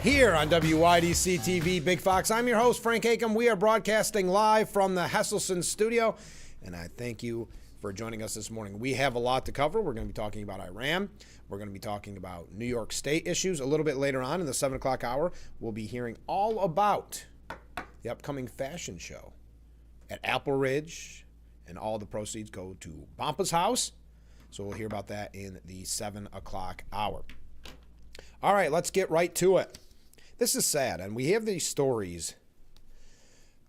Here on WYDC TV Big Fox, I'm your host, Frank Acom. We are broadcasting live from the Hesselson studio, and I thank you for joining us this morning. We have a lot to cover. We're going to be talking about Iran. We're going to be talking about New York State issues. A little bit later on in the 7 o'clock hour, we'll be hearing all about the upcoming fashion show at Apple Ridge, and all the proceeds go to Bompa's house. So we'll hear about that in the 7 o'clock hour. All right, let's get right to it. This is sad, and we have these stories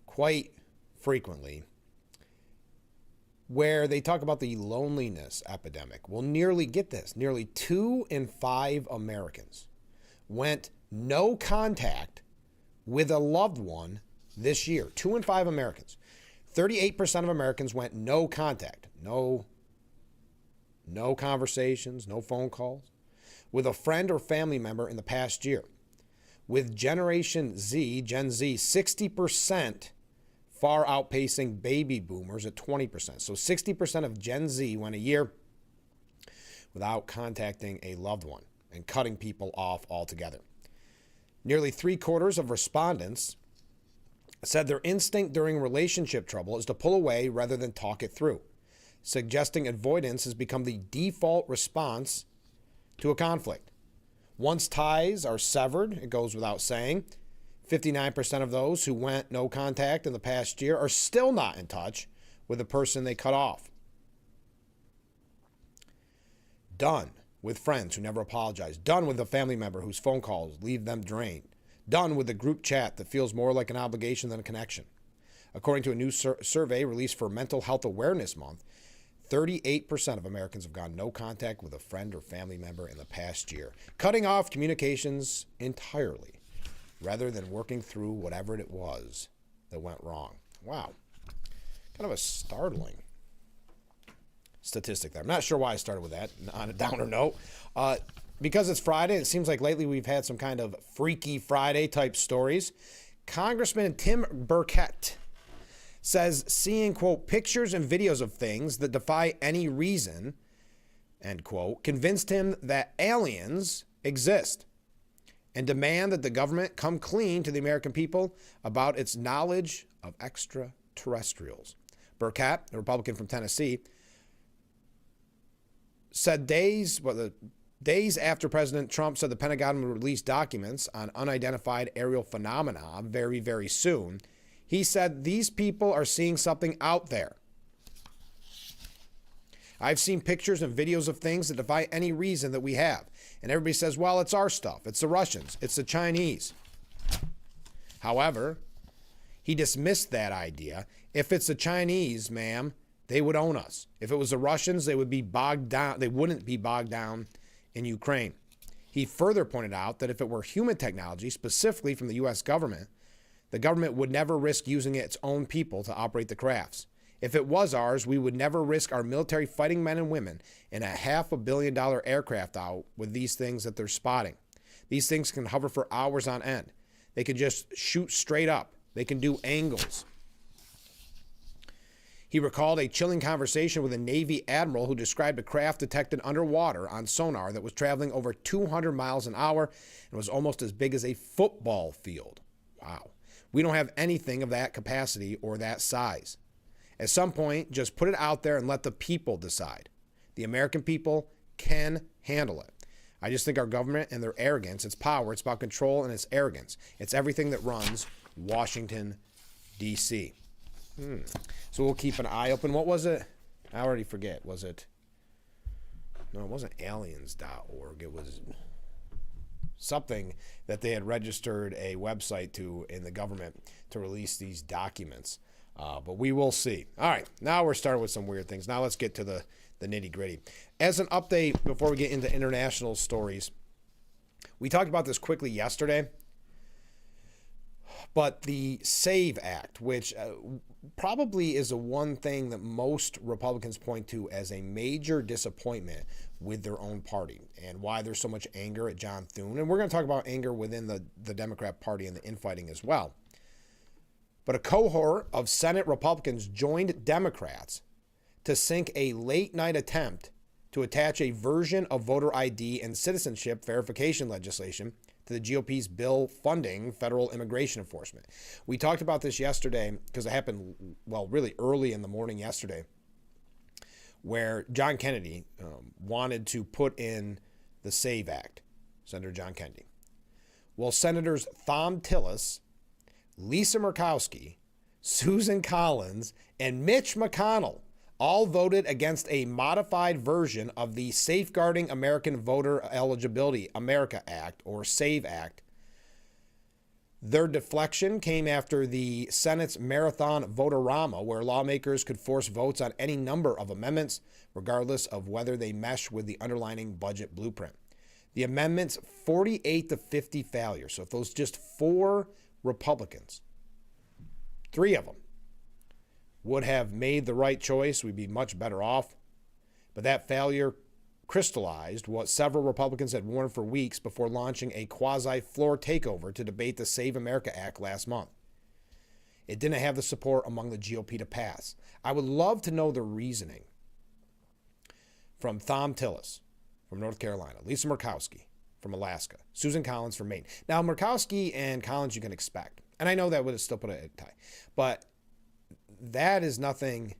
quite frequently where they talk about the loneliness epidemic. Well, nearly 2 in 5 Americans went no contact with a loved one this year. 2 in 5 Americans. 38% of Americans went no contact, no conversations, no phone calls with a friend or family member in the past year. With Generation Z, Gen Z, 60% far outpacing baby boomers at 20%. So 60% of Gen Z went a year without contacting a loved one and cutting people off altogether. Nearly 3/4 of respondents said their instinct during relationship trouble is to pull away rather than talk it through, suggesting avoidance has become the default response to a conflict. Once ties are severed, it goes without saying, 59% of those who went no contact in the past year are still not in touch with the person they cut off. Done with friends who never apologize. Done with a family member whose phone calls leave them drained. Done with the group chat that feels more like an obligation than a connection. According to a new survey released for Mental Health Awareness Month, 38% of Americans have gone no contact with a friend or family member in the past year, cutting off communications entirely rather than working through whatever it was that went wrong. Wow. Kind of a startling statistic there. I'm not sure why I started with that on a downer note. Because it's Friday, it seems like lately we've had some kind of Freaky Friday type stories. Congressman Tim Burkett says seeing, quote, pictures and videos of things that defy any reason, end quote, convinced him that aliens exist and demand that the government come clean to the American people about its knowledge of extraterrestrials. Burkett, a Republican from Tennessee, said days after President Trump said the Pentagon would release documents on unidentified aerial phenomena very, very soon, he said, these people are seeing something out there. I've seen pictures and videos of things that defy any reason that we have. And everybody says, well, it's our stuff. It's the Russians. It's the Chinese. However, he dismissed that idea. If it's the Chinese, ma'am, they would own us. If it was the Russians, they would be bogged down. They wouldn't be bogged down in Ukraine. He further pointed out that if it were human technology, specifically from the U.S. government, the government would never risk using its own people to operate the crafts. If it was ours, we would never risk our military fighting men and women in a $500 million aircraft out with these things that they're spotting. These things can hover for hours on end. They can just shoot straight up. They can do angles. He recalled a chilling conversation with a Navy admiral who described a craft detected underwater on sonar that was traveling over 200 miles an hour and was almost as big as a football field. Wow. We don't have anything of that capacity or that size. At some point, just put it out there and let the people decide. The American people can handle it. I just think our government and their arrogance, its power, it's about control and it's arrogance. It's everything that runs Washington, D.C. So we'll keep an eye open. What was it? I already forget. Was it? No, it wasn't aliens.org. It was something that they had registered a website to in the government to release these documents. But we will see. All right, now we're starting with some weird things. Now let's get to the nitty gritty. As an update, before we get into international stories, we talked about this quickly yesterday, but the SAVE Act, which probably is the one thing that most Republicans point to as a major disappointment with their own party and why there's so much anger at John Thune. And we're going to talk about anger within the Democrat Party and the infighting as well. But a cohort of Senate Republicans joined Democrats to sink a late-night attempt to attach a version of voter ID and citizenship verification legislation to the GOP's bill funding federal immigration enforcement. We talked about this yesterday because it happened, really early in the morning yesterday, where John Kennedy wanted to put in the SAVE Act, Senator John Kennedy. Well, Senators Thom Tillis, Lisa Murkowski, Susan Collins, and Mitch McConnell all voted against a modified version of the Safeguarding American Voter Eligibility America Act, or SAVE Act. Their deflection came after the Senate's Marathon Votorama, where lawmakers could force votes on any number of amendments, regardless of whether they mesh with the underlying budget blueprint. The amendment's 48-50 failure. So if those just 4 Republicans, 3 of them, would have made the right choice, we'd be much better off. But that failure crystallized what several Republicans had warned for weeks before launching a quasi-floor takeover to debate the Save America Act last month. It didn't have the support among the GOP to pass. I would love to know the reasoning from Thom Tillis from North Carolina, Lisa Murkowski from Alaska, Susan Collins from Maine. Now, Murkowski and Collins you can expect, and I know that would have still put a tie, but that is nothing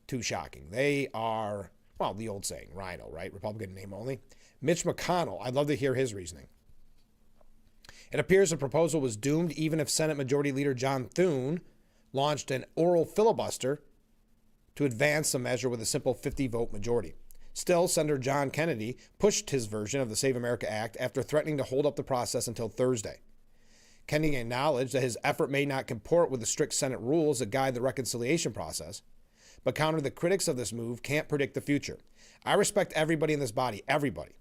too shocking. They are, the old saying, Rhino, right? Republican name only. Mitch McConnell, I'd love to hear his reasoning. It appears the proposal was doomed even if Senate Majority Leader John Thune launched an oral filibuster to advance the measure with a simple 50-vote majority. Still, Senator John Kennedy pushed his version of the Save America Act after threatening to hold up the process until Thursday. Kennedy acknowledged that his effort may not comport with the strict Senate rules that guide the reconciliation process, but countered that critics of this move can't predict the future. I respect everybody in this body, everybody.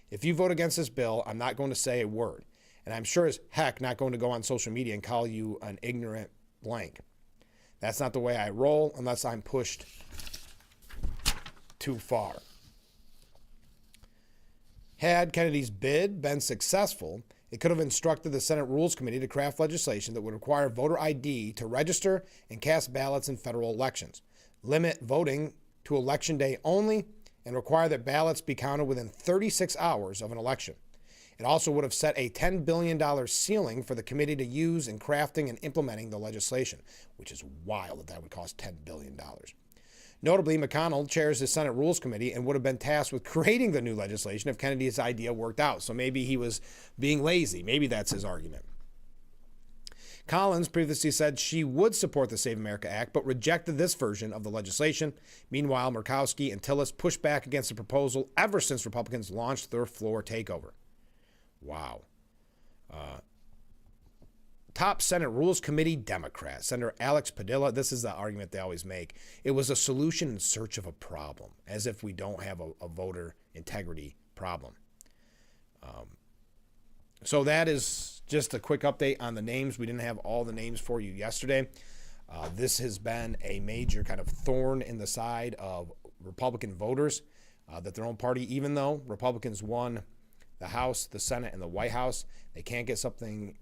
If you vote against this bill, I'm not going to say a word, and I'm sure as heck not going to go on social media and call you an ignorant blank. That's not the way I roll unless I'm pushed too far. Had Kennedy's bid been successful, it could have instructed the Senate Rules Committee to craft legislation that would require voter ID to register and cast ballots in federal elections, limit voting to Election Day only, and require that ballots be counted within 36 hours of an election. It also would have set a $10 billion ceiling for the committee to use in crafting and implementing the legislation, which is wild that would cost $10 billion. Notably, McConnell chairs the Senate Rules Committee and would have been tasked with creating the new legislation if Kennedy's idea worked out. So maybe he was being lazy. Maybe that's his argument. Collins previously said she would support the Save America Act, but rejected this version of the legislation. Meanwhile, Murkowski and Tillis pushed back against the proposal ever since Republicans launched their floor takeover. Wow. Top Senate Rules Committee Democrat, Senator Alex Padilla, this is the argument they always make. It was a solution in search of a problem, as if we don't have a voter integrity problem. So that is just a quick update on the names. We didn't have all the names for you yesterday. This has been a major kind of thorn in the side of Republican voters, that their own party, even though Republicans won the House, the Senate, and the White House, they can't get something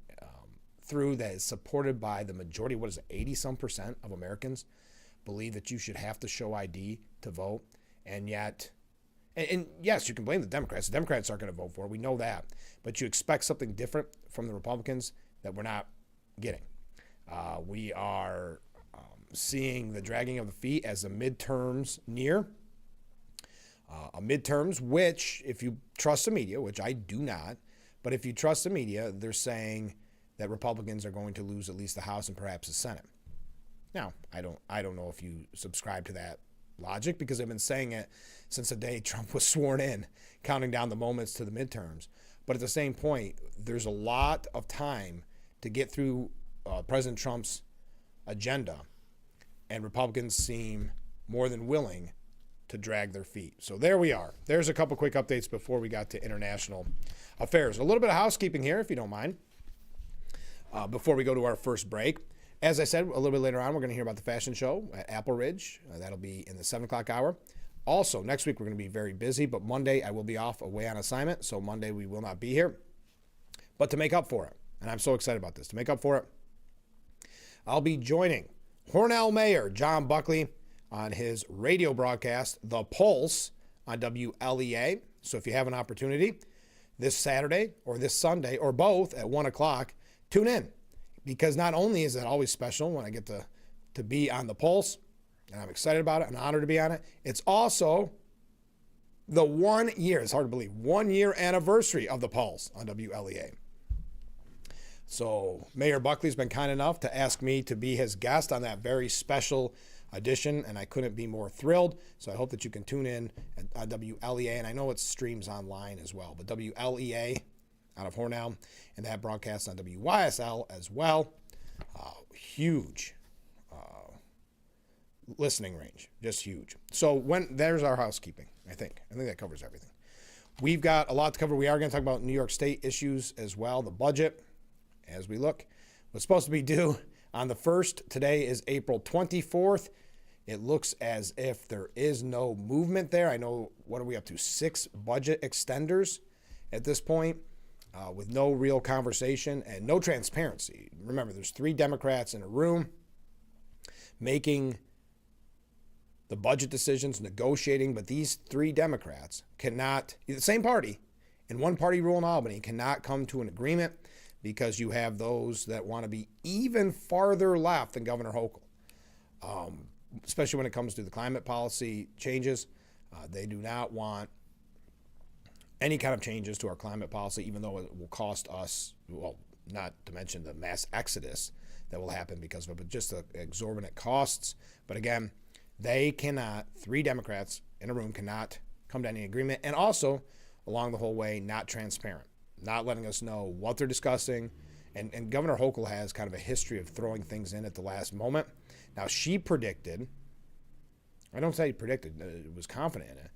through that is supported by the majority. What is it, 80-some% of Americans believe that you should have to show ID to vote. And yet, and yes, you can blame the Democrats. The Democrats aren't going to vote for it. We know that. But you expect something different from the Republicans that we're not getting. We are seeing the dragging of the feet as the midterms near. Midterms, which, if you trust the media, which I do not, but if you trust the media, they're saying that Republicans are going to lose at least the House and perhaps the Senate. Now, I don't know if you subscribe to that logic, because I've been saying it since the day Trump was sworn in, counting down the moments to the midterms. But at the same point, there's a lot of time to get through President Trump's agenda, and Republicans seem more than willing to drag their feet. So there we are. There's a couple quick updates before we got to international affairs. A little bit of housekeeping here, if you don't mind, before we go to our first break. As I said, a little bit later on, we're going to hear about the fashion show at Apple Ridge. That'll be in the 7 o'clock hour. Also, next week we're going to be very busy, but Monday I will be off away on assignment, so Monday we will not be here. But to make up for it, and I'm so excited about this, to make up for it, I'll be joining Hornell Mayor John Buckley on his radio broadcast, The Pulse, on WLEA. So if you have an opportunity, this Saturday or this Sunday or both at 1 o'clock, tune in. Because not only is it always special when I get to be on the Pulse, and I'm excited about it, an honor to be on it, it's also the 1 year, it's hard to believe, 1 year anniversary of the Pulse on WLEA. So Mayor Buckley's been kind enough to ask me to be his guest on that very special edition, and I couldn't be more thrilled. So I hope that you can tune in at WLEA, and I know it streams online as well, but WLEA out of Hornell, and that broadcasts on WYSL as well. Huge listening range, just huge. So there's our housekeeping, I think that covers everything. We've got a lot to cover. We are going to talk about New York State issues as well, the budget, as we look. What's supposed to be due on the 1st, today is April 24th. It looks as if there is no movement there. I know, what are we up to, 6 budget extenders at this point, with no real conversation and no transparency. Remember, there's 3 Democrats in a room making the budget decisions, negotiating, but these 3 Democrats cannot, the same party, in one party rule in Albany, cannot come to an agreement because you have those that want to be even farther left than Governor Hochul, especially when it comes to the climate policy changes. They do not want any kind of changes to our climate policy, even though it will cost us, well, not to mention the mass exodus that will happen because of it, but just the exorbitant costs. But again, they cannot, 3 Democrats in a room cannot come to any agreement, and also along the whole way, not transparent, not letting us know what they're discussing. And Governor Hochul has kind of a history of throwing things in at the last moment. Now, she predicted, I don't say predicted, was confident in it,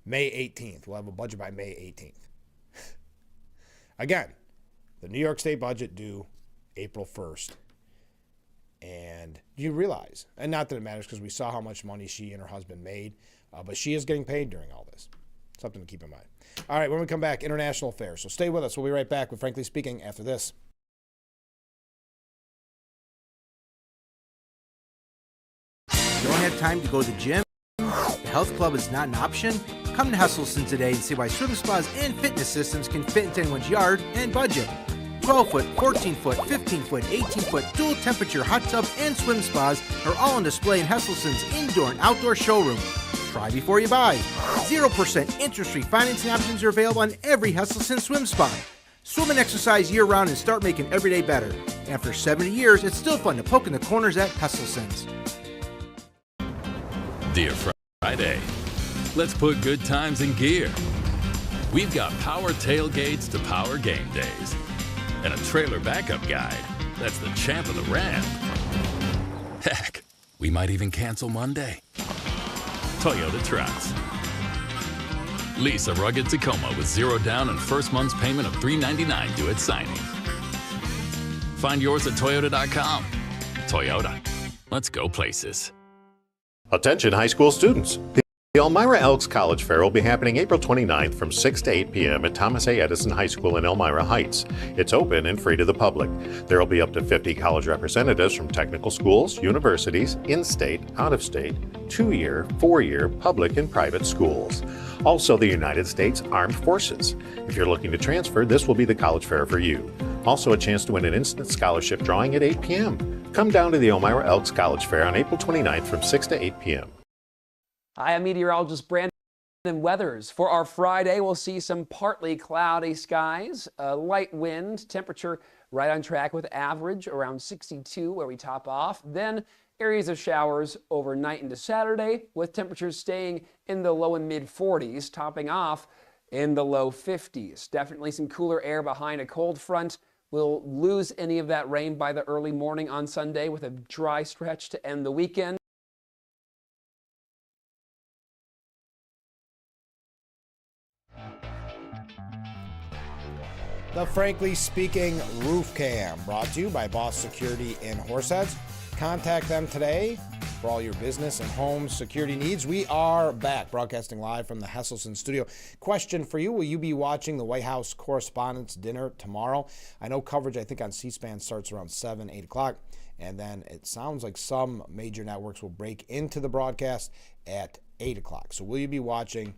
May 18th. We'll have a budget by May 18th. Again, the New York State budget due April 1st. And you realize, and not that it matters because we saw how much money she and her husband made, but she is getting paid during all this. Something to keep in mind. All right, when we come back, international affairs. So stay with us. We'll be right back with Frankly Speaking after this. You don't have time to go to the gym? The health club is not an option? Come to Hesselson today and see why swim spas and fitness systems can fit into anyone's yard and budget. 12-foot, 14-foot, 15-foot, 18-foot dual temperature hot tub and swim spas are all on display in Hesselson's indoor and outdoor showroom. Try before you buy. 0% interest-free financing options are available on every Hesselson swim spa. Swim and exercise year-round and start making every day better. After 70 years, it's still fun to poke in the corners at Hesselson's. Dear Friday, let's put good times in gear. We've got power tailgates to power game days. And a trailer backup guide that's the champ of the ramp. Heck, we might even cancel Monday. Toyota trucks. Lease a rugged Tacoma with 0 down and first month's payment of $399 due at signing. Find yours at Toyota.com. Toyota, let's go places. Attention high school students. The Elmira Elks College Fair will be happening April 29th from 6 to 8 p.m. at Thomas A. Edison High School in Elmira Heights. It's open and free to the public. There will be up to 50 college representatives from technical schools, universities, in-state, out-of-state, 2-year, 4-year, public and private schools. Also, the United States Armed Forces. If you're looking to transfer, this will be the college fair for you. Also, a chance to win an instant scholarship drawing at 8 p.m. Come down to the Elmira Elks College Fair on April 29th from 6 to 8 p.m. Hi, I'm meteorologist Brandon Weathers. For our Friday, we'll see some partly cloudy skies, a light wind, temperature right on track with average, around 62 where we top off. Then areas of showers overnight into Saturday, with temperatures staying in the low and mid 40s, topping off in the low 50s. Definitely some cooler air behind a cold front. We'll lose any of that rain by the early morning on Sunday with a dry stretch to end the weekend. The Frankly Speaking Roof Cam, brought to you by Boss Security in Horseheads. Contact them today for all your business and home security needs. We are back, broadcasting live from the Hesselson studio. Question for you: will you be watching the White House Correspondents' Dinner tomorrow? I know coverage, I think, on C-SPAN starts around 7, 8 o'clock, and then it sounds like some major networks will break into the broadcast at 8 o'clock. So will you be watching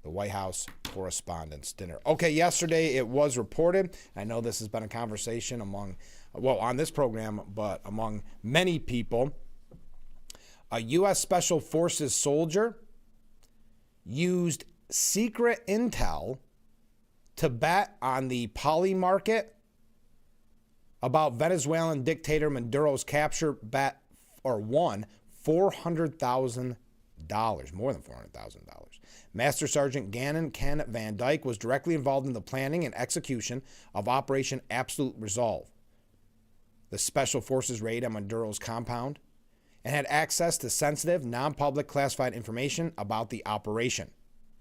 the White House Correspondents' Dinner. Okay, yesterday it was reported. I know this has been a conversation on this program, but among many people. A U.S. Special Forces soldier used secret intel to bet on the poly market about Venezuelan dictator Maduro's capture, won $400,000, more than $400,000. Master Sergeant Gannon Ken Van Dyke was directly involved in the planning and execution of Operation Absolute Resolve, the Special Forces raid on Maduro's compound, and had access to sensitive, non-public classified information about the operation,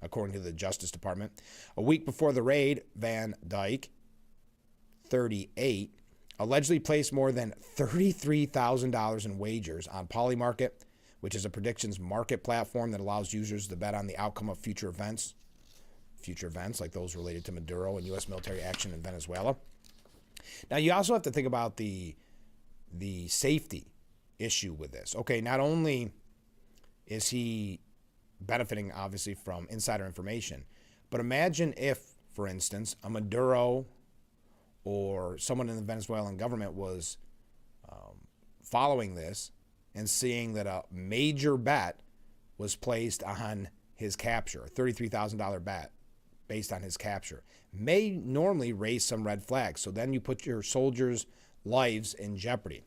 according to the Justice Department. A week before the raid, Van Dyke, 38, allegedly placed more than $33,000 in wagers on Polymarket, which is a predictions market platform that allows users to bet on the outcome of future events like those related to Maduro and U.S. military action in Venezuela. Now, you also have to think about the safety issue with this. Okay, not only is he benefiting, obviously, from insider information, but imagine if, for instance, a Maduro or someone in the Venezuelan government was following this and seeing that a major bet was placed on his capture, a $33,000 bet based on his capture, may normally raise some red flags. So then you put your soldiers' lives in jeopardy.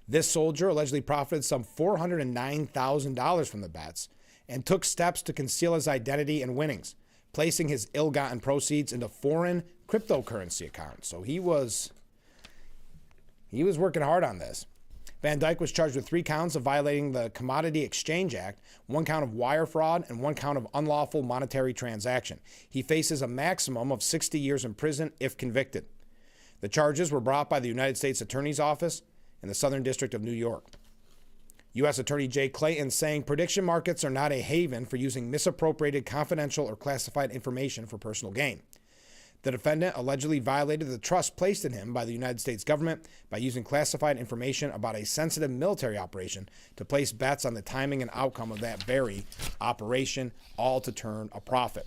This soldier allegedly profited some $409,000 from the bets and took steps to conceal his identity and winnings, placing his ill-gotten proceeds into foreign cryptocurrency accounts. So he was working hard on this. Van Dyke was charged with 3 counts of violating the Commodity Exchange Act, 1 count of wire fraud, and 1 count of unlawful monetary transaction. He faces a maximum of 60 years in prison if convicted. The charges were brought by the United States Attorney's Office in the Southern District of New York. U.S. Attorney Jay Clayton saying prediction markets are not a haven for using misappropriated confidential or classified information for personal gain. The defendant allegedly violated the trust placed in him by the United States government by using classified information about a sensitive military operation to place bets on the timing and outcome of that very operation, all to turn a profit.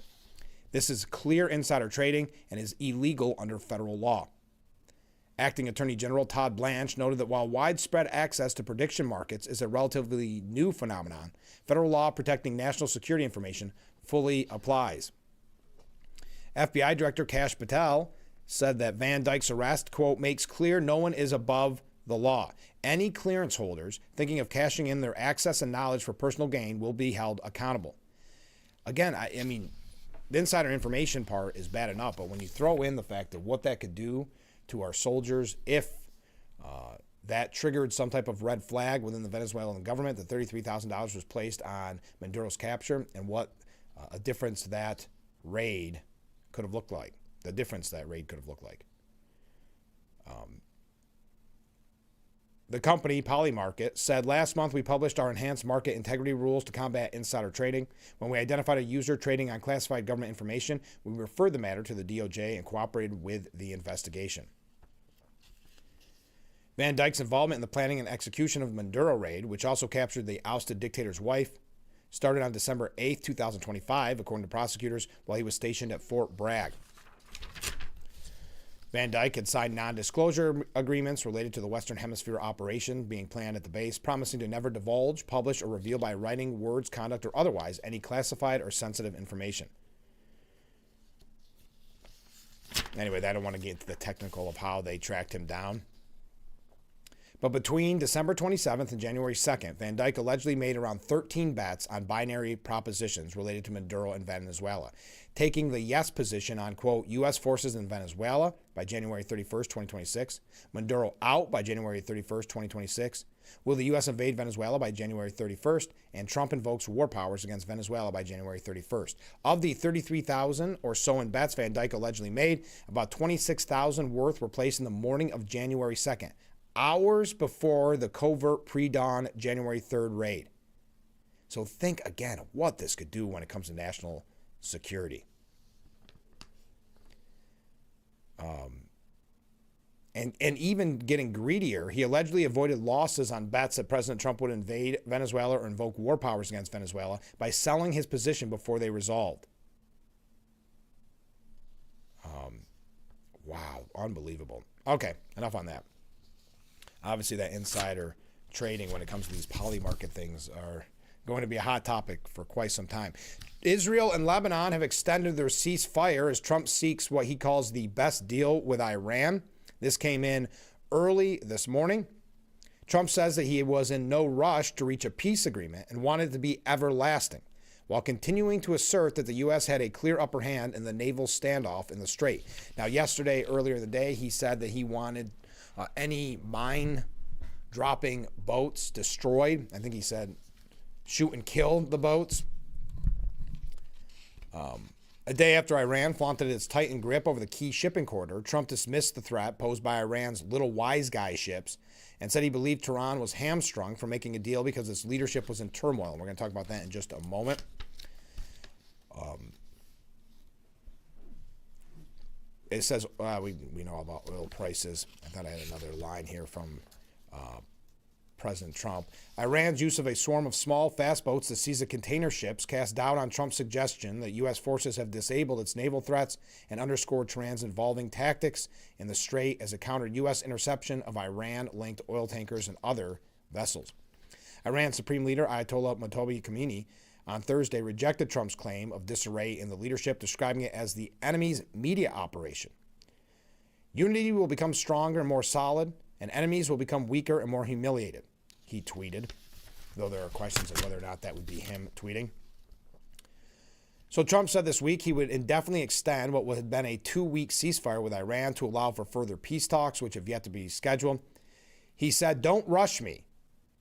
This is clear insider trading and is illegal under federal law. Acting Attorney General Todd Blanche noted that while widespread access to prediction markets is a relatively new phenomenon, federal law protecting national security information fully applies. FBI Director Kash Patel said that Van Dyke's arrest, quote, makes clear no one is above the law. Any clearance holders thinking of cashing in their access and knowledge for personal gain will be held accountable. Again, I mean, the insider information part is bad enough, but when you throw in the fact of what that could do to our soldiers if that triggered some type of red flag within the Venezuelan government, the $33,000 was placed on Maduro's capture, and what a difference that raid could have looked like. The company, Polymarket, said last month we published our enhanced market integrity rules to combat insider trading. When we identified a user trading on classified government information, we referred the matter to the DOJ and cooperated with the investigation. Van Dyke's involvement in the planning and execution of the Maduro raid, which also captured the ousted dictator's wife, started on December 8, 2025, according to prosecutors, while he was stationed at Fort Bragg. Van Dyke had signed non-disclosure agreements related to the Western Hemisphere operation being planned at the base, promising to never divulge, publish, or reveal by writing, words, conduct, or otherwise any classified or sensitive information. Anyway, I don't want to get into the technical of how they tracked him down. But between December 27th and January 2nd, Van Dyke allegedly made around 13 bets on binary propositions related to Maduro and Venezuela, taking the yes position on, quote, U.S. forces in Venezuela by January 31st, 2026, Maduro out by January 31st, 2026, will the U.S. invade Venezuela by January 31st, and Trump invokes war powers against Venezuela by January 31st. Of the 33,000 or so in bets Van Dyke allegedly made, about 26,000 worth were placed in the morning of January 2nd. Hours before the covert pre-dawn January 3rd raid. So think again of what this could do when it comes to national security. And even getting greedier, he allegedly avoided losses on bets that President Trump would invade Venezuela or invoke war powers against Venezuela by selling his position before they resolved. Wow, unbelievable. Okay, enough on that. Obviously, that insider trading when it comes to these poly market things are going to be a hot topic for quite some time. Israel and Lebanon have extended their ceasefire as Trump seeks what he calls the best deal with Iran. This came in early this morning. Trump says that he was in no rush to reach a peace agreement and wanted it to be everlasting, while continuing to assert that the U.S. had a clear upper hand in the naval standoff in the Strait. Now, yesterday, earlier in the day, he said that he wanted any mine-dropping boats destroyed. I think he said shoot and kill the boats. A day after Iran flaunted its tightened grip over the key shipping corridor, Trump dismissed the threat posed by Iran's little wise guy ships and said he believed Tehran was hamstrung from making a deal because its leadership was in turmoil. And we're going to talk about that in just a moment. It says, we know about oil prices. I thought I had another line here from President Trump. Iran's use of a swarm of small, fast boats to seize the container ships cast doubt on Trump's suggestion that U.S. forces have disabled its naval threats and underscored Tehran's involving tactics in the Strait as it countered U.S. interception of Iran-linked oil tankers and other vessels. Iran's Supreme Leader Ayatollah Motobi Khamenei on Thursday rejected Trump's claim of disarray in the leadership, describing it as the enemy's media operation. Unity will become stronger and more solid, and enemies will become weaker and more humiliated, he tweeted, though there are questions of whether or not that would be him tweeting. So Trump said this week he would indefinitely extend what had been a 2-week ceasefire with Iran to allow for further peace talks, which have yet to be scheduled. He said, "Don't rush me,"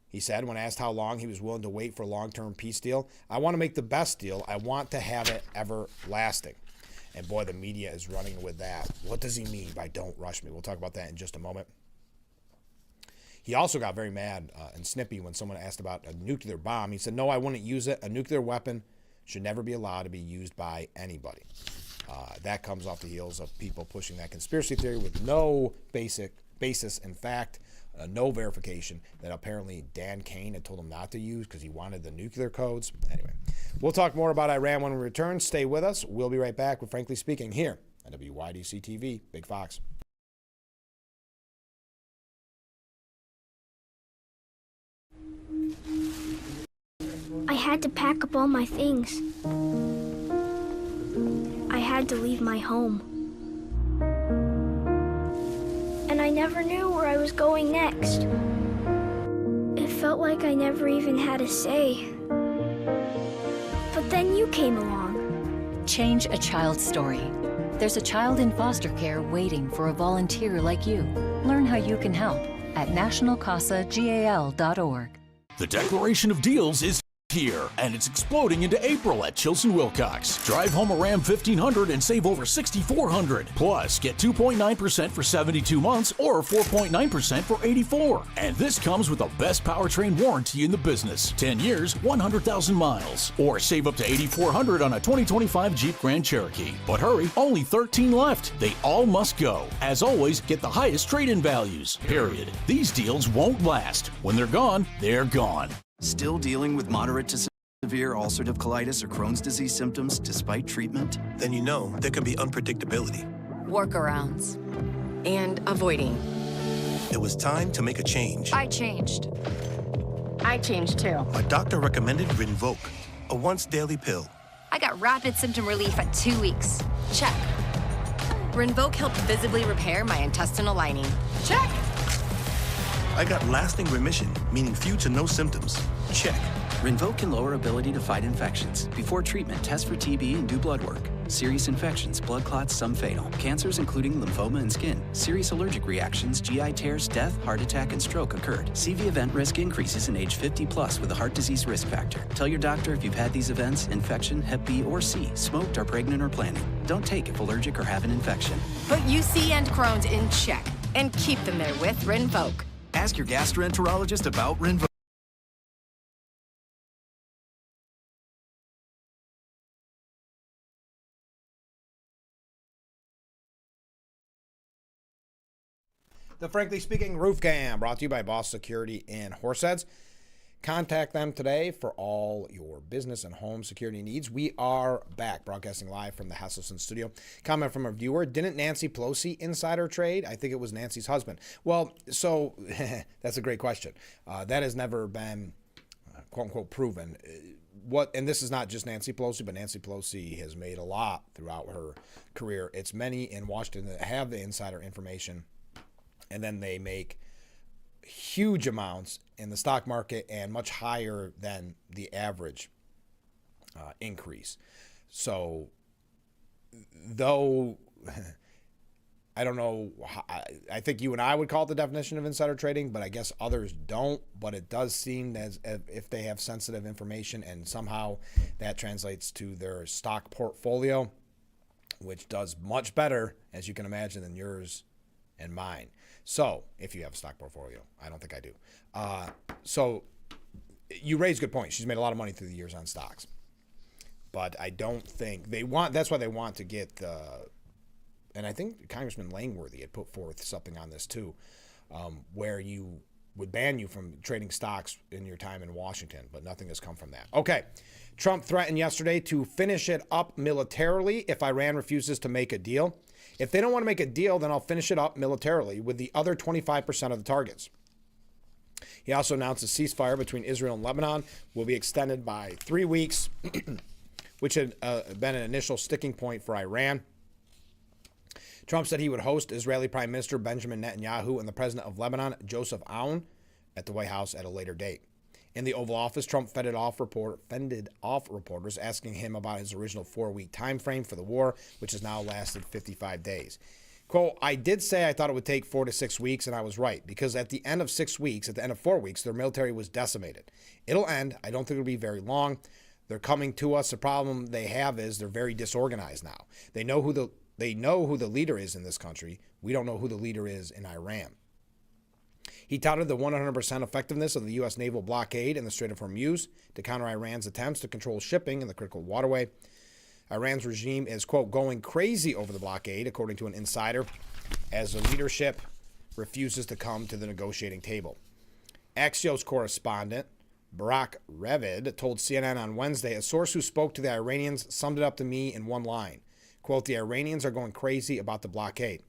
he said when asked how long he was willing to wait for a long-term peace deal. "I want to make the best deal. I want to have it everlasting." And boy, the media is running with that. What does he mean by "don't rush me"? We'll talk about that in just a moment. He also got very mad and snippy when someone asked about a nuclear bomb. He said, "No, I wouldn't use it. A nuclear weapon should never be allowed to be used by anybody." That comes off the heels of people pushing that conspiracy theory with no basis in fact, no verification, that apparently Dan Kane had told him not to use because he wanted the nuclear codes. Anyway, we'll talk more about Iran when we return. Stay with us. We'll be right back with Frankly Speaking here on WYDC TV, Big Fox. I had to pack up all my things. I had to leave my home. And I never knew where I was going next. It felt like I never even had a say. But then you came along. Change a child's story. There's a child in foster care waiting for a volunteer like you. Learn how you can help at nationalcasagal.org. The Declaration of Deals is here, and it's exploding into April at Chilson Wilcox. Drive home a Ram 1500 and save over $6,400. Plus, get 2.9% for 72 months or 4.9% for 84. And this comes with the best powertrain warranty in the business. 10 years, 100,000 miles. Or save up to $8,400 on a 2025 Jeep Grand Cherokee. But hurry, only 13 left. They all must go. As always, get the highest trade-in values. Period. These deals won't last. When they're gone, they're gone. Still dealing with moderate to severe ulcerative colitis or Crohn's disease symptoms despite treatment? Then you know there can be unpredictability. Workarounds. And avoiding. It was time to make a change. I changed. I changed too. My doctor recommended Rinvoq, a once-daily pill. I got rapid symptom relief at 2 weeks. Check. Rinvoq helped visibly repair my intestinal lining. Check. I got lasting remission, meaning few to no symptoms. Check. Rinvoq can lower ability to fight infections. Before treatment, test for TB and do blood work. Serious infections, blood clots, some fatal. Cancers including lymphoma and skin. Serious allergic reactions, GI tears, death, heart attack, and stroke occurred. CV event risk increases in age 50 plus with a heart disease risk factor. Tell your doctor if you've had these events, infection, Hep B or C, smoked, are pregnant or planning. Don't take if allergic or have an infection. Put UC and Crohn's in check and keep them there with Rinvoq. Ask your gastroenterologist about Rinvoq. The Frankly Speaking Roof Cam, brought to you by Boss Security in Horseheads. Contact them today for all your business and home security needs. We are back, broadcasting live from the Hesselson studio. Comment from a viewer: didn't Nancy Pelosi insider trade? I think it was Nancy's husband. Well, so that's a great question. That has never been, quote unquote, proven. And this is not just Nancy Pelosi, but Nancy Pelosi has made a lot throughout her career. It's many in Washington that have the insider information, and then they make huge amounts in the stock market and much higher than the average increase. So, though I don't know, I think you and I would call it the definition of insider trading, but I guess others don't. But it does seem as if they have sensitive information, and somehow that translates to their stock portfolio, which does much better, as you can imagine, than yours and mine. So, if you have a stock portfolio, I don't think I do. So, you raise a good point. She's made a lot of money through the years on stocks. But I don't think that's why they want to get and I think Congressman Langworthy had put forth something on this too, where you would ban you from trading stocks in your time in Washington, but nothing has come from that. Okay. Trump threatened yesterday to finish it up militarily if Iran refuses to make a deal. If they don't want to make a deal, then I'll finish it up militarily with the other 25% of the targets. He also announced a ceasefire between Israel and Lebanon will be extended by 3 weeks, which had been an initial sticking point for Iran. Trump said he would host Israeli Prime Minister Benjamin Netanyahu and the president of Lebanon, Joseph Aoun, at the White House at a later date. In the Oval Office, Trump fended off reporters asking him about his original 4-week time frame for the war, which has now lasted 55 days. Quote, I did say I thought it would take 4 to 6 weeks, and I was right, because at the end of 6 weeks, at the end of 4 weeks, their military was decimated. It'll end. I don't think it'll be very long. They're coming to us. The problem they have is they're very disorganized now. They know who the leader is in this country. We don't know who the leader is in Iran. He touted the 100% effectiveness of the U.S. naval blockade in the Strait of Hormuz to counter Iran's attempts to control shipping in the critical waterway. Iran's regime is, quote, going crazy over the blockade, according to an insider, as the leadership refuses to come to the negotiating table. Axios correspondent Barak Revid told CNN on Wednesday, a source who spoke to the Iranians summed it up to me in one line. Quote, the Iranians are going crazy about the blockade.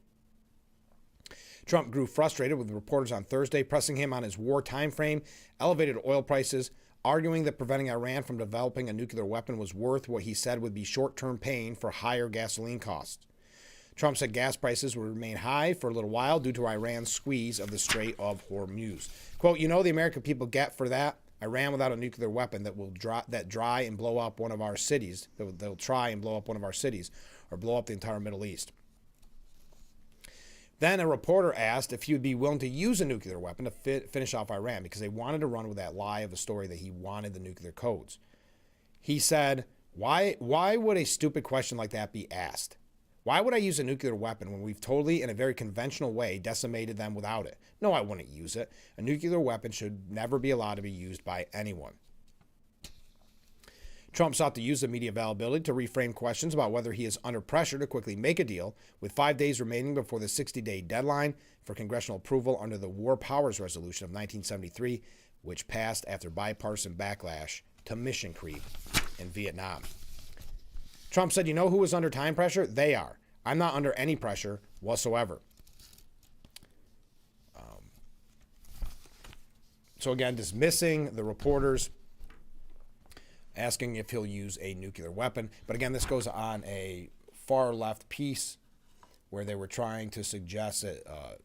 Trump grew frustrated with reporters on Thursday, pressing him on his war timeframe, elevated oil prices, arguing that preventing Iran from developing a nuclear weapon was worth what he said would be short-term pain for higher gasoline costs. Trump said gas prices would remain high for a little while due to Iran's squeeze of the Strait of Hormuz. Quote, the American people get for that? Iran without a nuclear weapon they'll try and blow up one of our cities, or blow up the entire Middle East. Then a reporter asked if he would be willing to use a nuclear weapon to finish off Iran, because they wanted to run with that lie of the story that he wanted the nuclear codes. He said, why would a stupid question like that be asked? Why would I use a nuclear weapon when we've totally, in a very conventional way, decimated them without it? No, I wouldn't use it. A nuclear weapon should never be allowed to be used by anyone. Trump sought to use the media availability to reframe questions about whether he is under pressure to quickly make a deal, with 5 days remaining before the 60-day deadline for congressional approval under the War Powers Resolution of 1973, which passed after bipartisan backlash to mission creep in Vietnam. Trump said, who was under time pressure? They are. I'm not under any pressure whatsoever. So again, dismissing the reporters asking if he'll use a nuclear weapon. But again, this goes on a far left piece where they were trying to suggest that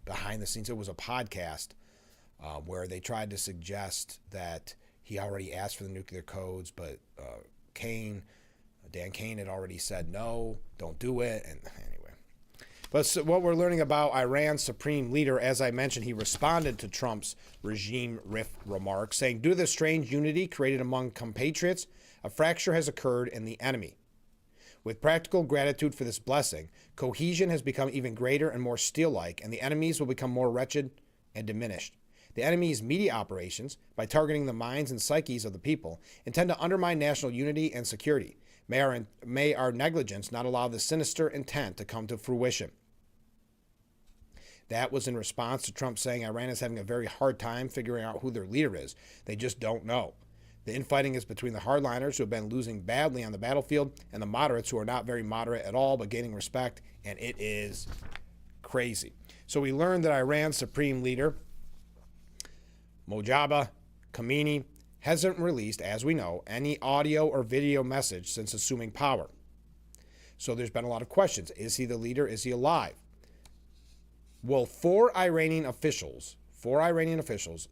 behind the scenes, it was a podcast where they tried to suggest that he already asked for the nuclear codes, but Dan Cain had already said, no, don't do it. And anyway. But so what we're learning about Iran's supreme leader, as I mentioned, he responded to Trump's regime riff remarks, saying, due to the strange unity created among compatriots, a fracture has occurred in the enemy. With practical gratitude for this blessing, cohesion has become even greater and more steel-like, and the enemies will become more wretched and diminished. The enemy's media operations, by targeting the minds and psyches of the people, intend to undermine national unity and security. May our negligence not allow this sinister intent to come to fruition. That was in response to Trump saying Iran is having a very hard time figuring out who their leader is. They just don't know. The infighting is between the hardliners, who have been losing badly on the battlefield, and the moderates, who are not very moderate at all but gaining respect, and it is crazy. So we learned that Iran's supreme leader, Mojtaba Khamenei, hasn't released, as we know, any audio or video message since assuming power. So there's been a lot of questions. Is he the leader? Is he alive? Well, four Iranian officials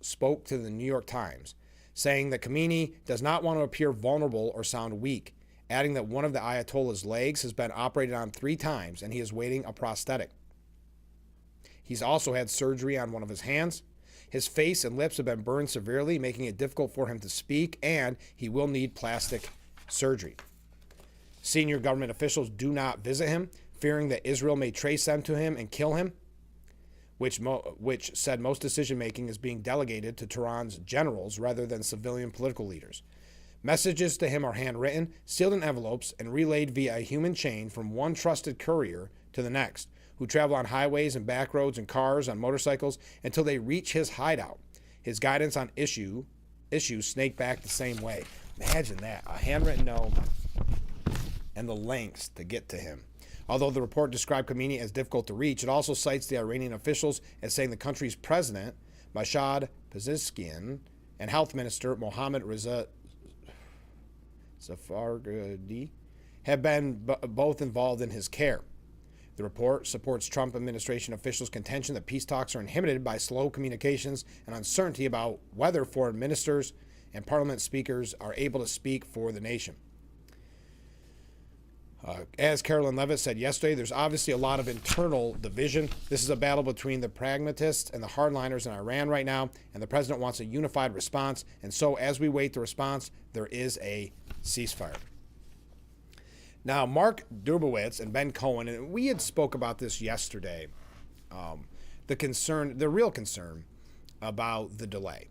spoke to the New York Times, saying that Khamenei does not want to appear vulnerable or sound weak, adding that one of the Ayatollah's legs has been operated on 3 times and he is waiting a prosthetic. He's also had surgery on one of his hands. His face and lips have been burned severely, making it difficult for him to speak, and he will need plastic surgery. Senior government officials do not visit him, fearing that Israel may trace them to him and kill him, which said most decision-making is being delegated to Tehran's generals rather than civilian political leaders. Messages to him are handwritten, sealed in envelopes, and relayed via a human chain from one trusted courier to the next, who travel on highways and back roads in cars, on motorcycles, until they reach his hideout. His guidance on issues snake back the same way. Imagine that, a handwritten note and the lengths to get to him. Although the report described Khamenei as difficult to reach, it also cites the Iranian officials as saying the country's president, Mashhad Pezeshkian, and health minister, Mohammad Reza Safargadi, have been both involved in his care. The report supports Trump administration officials' contention that peace talks are inhibited by slow communications and uncertainty about whether foreign ministers and parliament speakers are able to speak for the nation. As Carolyn Levitt said yesterday, there's obviously a lot of internal division. This is a battle between the pragmatists and the hardliners in Iran right now, and the president wants a unified response. And so as we wait the response, there is a ceasefire. Now, Mark Dubowitz and Ben Cohen, and we had spoke about this yesterday, the real concern about the delay,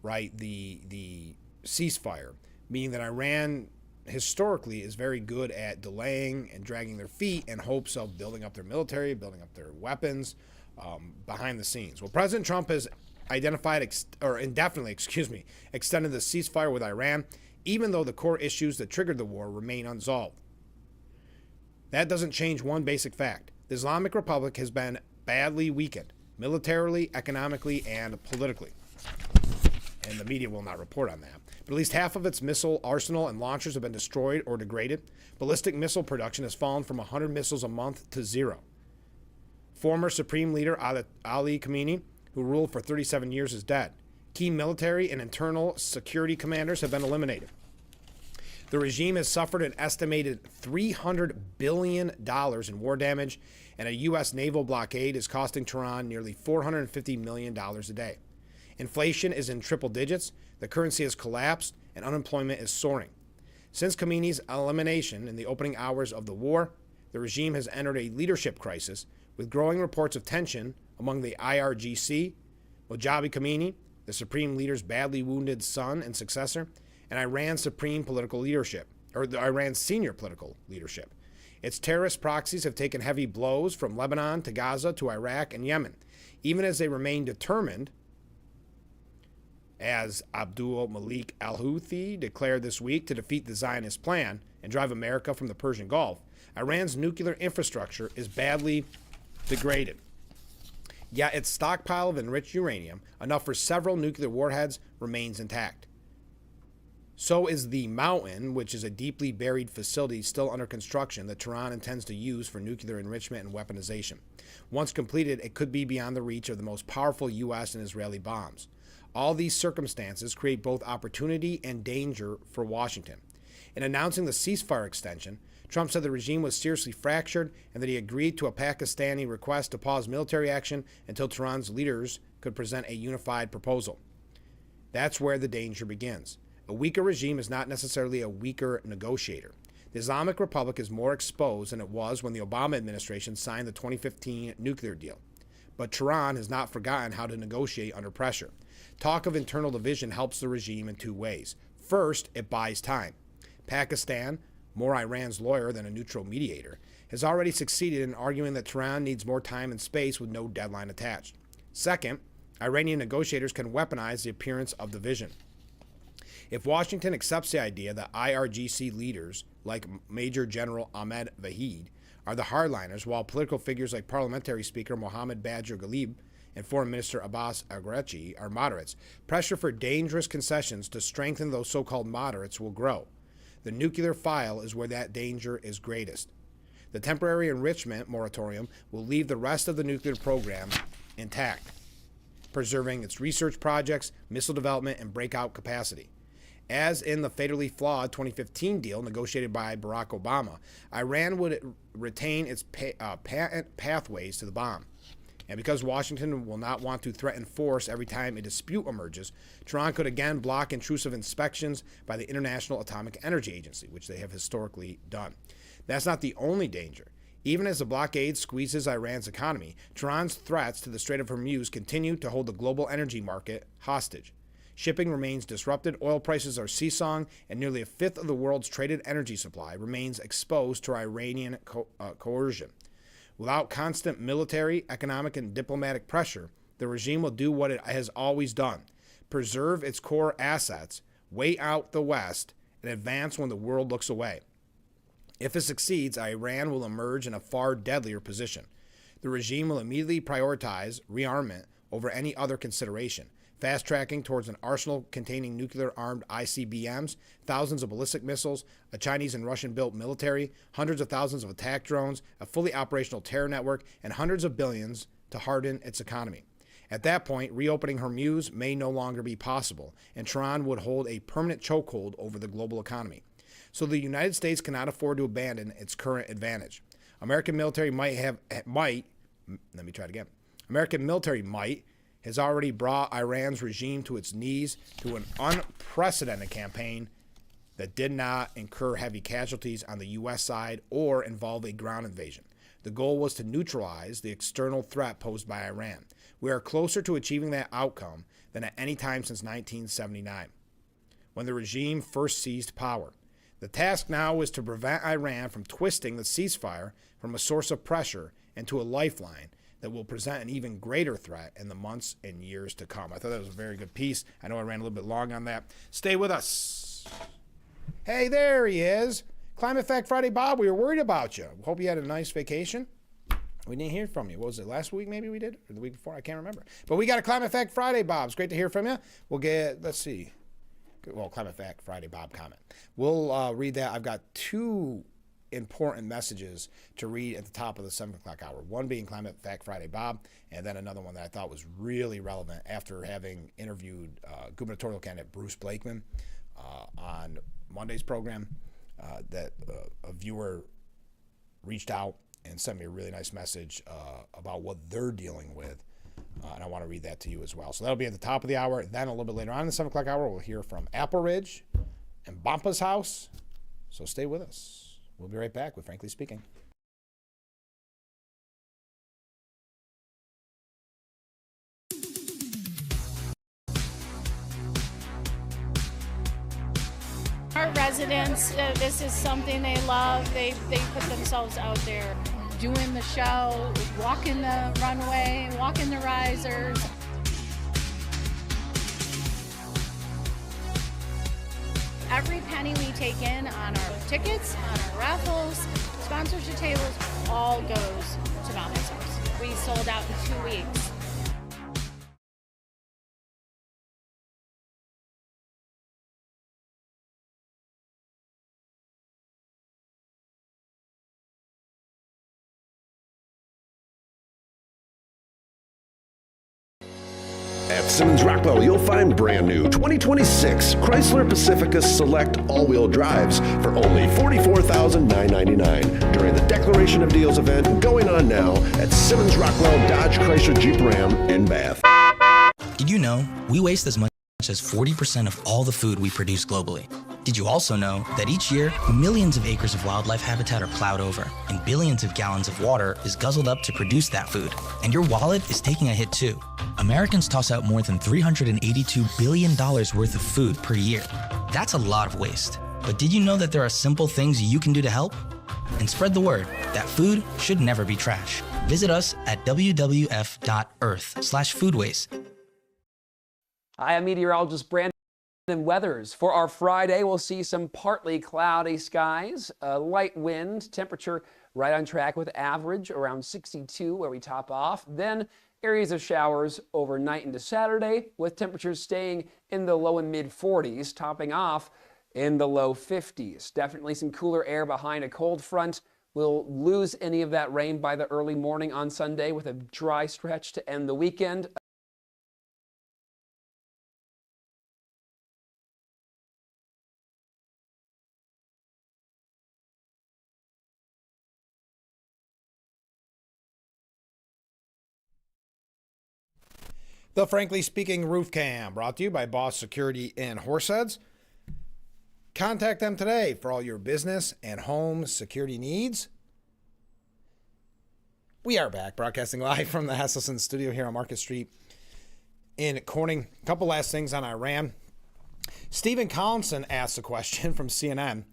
right? The ceasefire, meaning that Iran historically is very good at delaying and dragging their feet in hopes of building up their military, building up their weapons behind the scenes. Well, President Trump has indefinitely extended the ceasefire with Iran, even though the core issues that triggered the war remain unsolved. That doesn't change one basic fact. The Islamic Republic has been badly weakened, militarily, economically, and politically. And the media will not report on that. But at least half of its missile arsenal and launchers have been destroyed or degraded. Ballistic missile production has fallen from 100 missiles a month to 0. Former Supreme Leader Ali Khamenei, who ruled for 37 years, is dead. Key military and internal security commanders have been eliminated. The regime has suffered an estimated $300 billion in war damage, and a U.S. naval blockade is costing Tehran nearly $450 million a day. Inflation is in triple digits, the currency has collapsed, and unemployment is soaring. Since Khamenei's elimination in the opening hours of the war, the regime has entered a leadership crisis, with growing reports of tension among the IRGC, Mojtaba Khamenei, the supreme leader's badly wounded son and successor, and Iran's senior political leadership. Its terrorist proxies have taken heavy blows from Lebanon to Gaza to Iraq and Yemen, even as they remain determined, as Abdul Malik al-Houthi declared this week, to defeat the Zionist plan and drive America from the Persian Gulf. Iran's nuclear infrastructure is badly degraded. Yet its stockpile of enriched uranium, enough for several nuclear warheads, remains intact. So is the Mountain, which is a deeply buried facility still under construction that Tehran intends to use for nuclear enrichment and weaponization. Once completed, it could be beyond the reach of the most powerful U.S. and Israeli bombs. All these circumstances create both opportunity and danger for Washington. In announcing the ceasefire extension, Trump said the regime was seriously fractured and that he agreed to a Pakistani request to pause military action until Tehran's leaders could present a unified proposal. That's where the danger begins. A weaker regime is not necessarily a weaker negotiator. The Islamic Republic is more exposed than it was when the Obama administration signed the 2015 nuclear deal. But Tehran has not forgotten how to negotiate under pressure. Talk of internal division helps the regime in 2 ways. First, it buys time. Pakistan, more Iran's lawyer than a neutral mediator, has already succeeded in arguing that Tehran needs more time and space with no deadline attached. Second, Iranian negotiators can weaponize the appearance of division. If Washington accepts the idea that IRGC leaders like Major General Ahmed Vahid are the hardliners, while political figures like Parliamentary Speaker Mohammad Badr Ghalib and Foreign Minister Abbas Araghchi are moderates, pressure for dangerous concessions to strengthen those so-called moderates will grow. The nuclear file is where that danger is greatest. The temporary enrichment moratorium will leave the rest of the nuclear program intact, preserving its research projects, missile development, and breakout capacity. As in the fatally flawed 2015 deal negotiated by Barack Obama, Iran would retain its patent pathways to the bomb. And because Washington will not want to threaten force every time a dispute emerges, Tehran could again block intrusive inspections by the International Atomic Energy Agency, which they have historically done. That's not the only danger. Even as the blockade squeezes Iran's economy, Tehran's threats to the Strait of Hormuz continue to hold the global energy market hostage. Shipping remains disrupted, oil prices are seesawing, and nearly a fifth of the world's traded energy supply remains exposed to Iranian coercion. Without constant military, economic, and diplomatic pressure, the regime will do what it has always done: preserve its core assets, wait out the West, and advance when the world looks away. If it succeeds, Iran will emerge in a far deadlier position. The regime will immediately prioritize rearmament over any other consideration, fast-tracking towards an arsenal containing nuclear-armed ICBMs, thousands of ballistic missiles, a Chinese and Russian-built military, hundreds of thousands of attack drones, a fully operational terror network, and hundreds of billions to harden its economy. At that point, reopening Hormuz may no longer be possible, and Tehran would hold a permanent chokehold over the global economy. So the United States cannot afford to abandon its current advantage. American military might has already brought Iran's regime to its knees through an unprecedented campaign that did not incur heavy casualties on the U.S. side or involve a ground invasion. The goal was to neutralize the external threat posed by Iran. We are closer to achieving that outcome than at any time since 1979, when the regime first seized power. The task now is to prevent Iran from twisting the ceasefire from a source of pressure into a lifeline that will present an even greater threat in the months and years to come. I thought that was a very good piece. I know I ran a little bit long on that. Stay with us. Hey, there he is. Climate Fact Friday Bob, we were worried about you. Hope you had a nice vacation. We didn't hear from you. What was it, last week maybe we did? Or the week before? I can't remember. But we got a Climate Fact Friday, Bob. It's great to hear from you. We'll get, let's see. Well, Climate Fact Friday Bob comment. We'll read that. I've got two important messages to read at the top of the 7 o'clock hour. One being Climate Fact Friday Bob, and then another one that I thought was really relevant after having interviewed gubernatorial candidate Bruce Blakeman on Monday's program. That a viewer reached out and sent me a really nice message about what they're dealing with, and I want to read that to you as well. So that'll be at the top of the hour. Then a little bit later on in the 7 o'clock hour, we'll hear from Apple Ridge and Bampa's house. So stay with us. We'll be right back with Frankly Speaking. Our residents, this is something they love. They put themselves out there doing the show, walking the runway, walking the risers. Every penny we take in on our tickets, on our raffles, sponsorship tables, all goes to Mount House. We sold out in 2 weeks. At Simmons Rockwell, you'll find brand new 2026 Chrysler Pacifica Select all-wheel drives for only $44,999 during the Declaration of Deals event going on now at Simmons Rockwell Dodge Chrysler Jeep Ram in Bath. Did you know we waste as much as 40% of all the food we produce globally? Did you also know that each year, millions of acres of wildlife habitat are plowed over, and billions of gallons of water is guzzled up to produce that food? And your wallet is taking a hit too. Americans toss out more than $382 billion worth of food per year. That's a lot of waste. But did you know that there are simple things you can do to help? And spread the word that food should never be trash. Visit us at wwf.earth/food waste. Hi, I'm meteorologist Brandon Weathers. For our Friday, we'll see some partly cloudy skies, a light wind, temperature right on track with average, around 62 where we top off. Then areas of showers overnight into Saturday, with temperatures staying in the low and mid 40s, topping off in the low 50s. Definitely some cooler air behind a cold front. We'll lose any of that rain by the early morning on Sunday with a dry stretch to end the weekend. The Frankly Speaking Roof Cam, brought to you by Boss Security in Horseheads. Contact them today for all your business and home security needs. We are back, broadcasting live from the Hesselson studio here on Market Street in Corning. A couple last things on Iran. Stephen Collinson asked a question from CNN.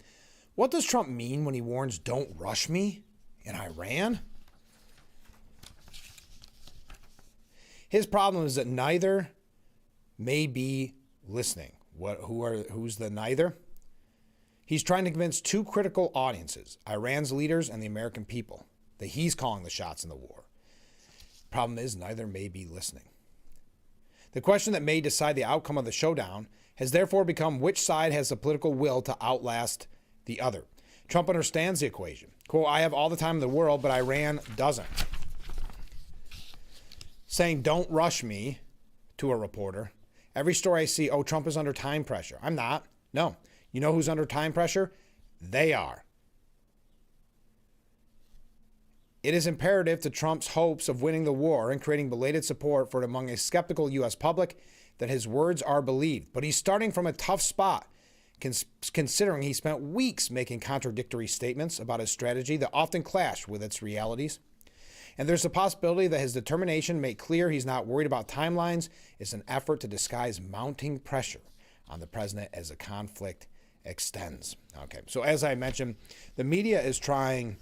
What does Trump mean when he warns, "Don't rush me" in Iran? His problem is that neither may be listening. Who's the neither? He's trying to convince two critical audiences, Iran's leaders and the American people, that he's calling the shots in the war. Problem is, neither may be listening. The question that may decide the outcome of the showdown has therefore become which side has the political will to outlast the other. Trump understands the equation. Quote, "I have all the time in the world, but Iran doesn't." Saying, "Don't rush me," to a reporter. Every story I see, "Oh, Trump is under time pressure." I'm not. No. You know who's under time pressure? They are. It is imperative to Trump's hopes of winning the war and creating belated support for it among a skeptical U.S. public that his words are believed. But he's starting from a tough spot, considering he spent weeks making contradictory statements about his strategy that often clash with its realities. And there's a possibility that his determination to make clear he's not worried about timelines is an effort to disguise mounting pressure on the president as the conflict extends. Okay, so as I mentioned, the media is trying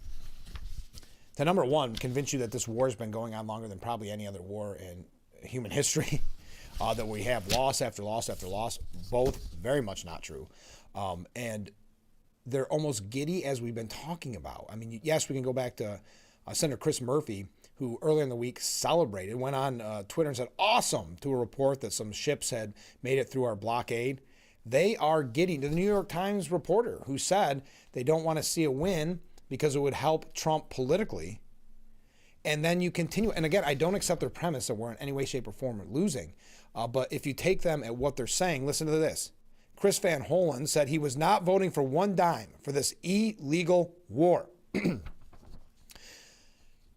to, number one, convince you that this war has been going on longer than probably any other war in human history, that we have loss after loss after loss, both very much not true. And they're almost giddy, as we've been talking about. I mean, yes, we can go back to Senator Chris Murphy, who earlier in the week celebrated, went on Twitter and said, "Awesome," to a report that some ships had made it through our blockade. They are giddy. The New York Times reporter who said they don't want to see a win because it would help Trump politically. And then you continue. And again, I don't accept their premise that we're in any way, shape, or form losing. But if you take them at what they're saying, listen to this. Chris Van Hollen said he was not voting for one dime for this illegal war.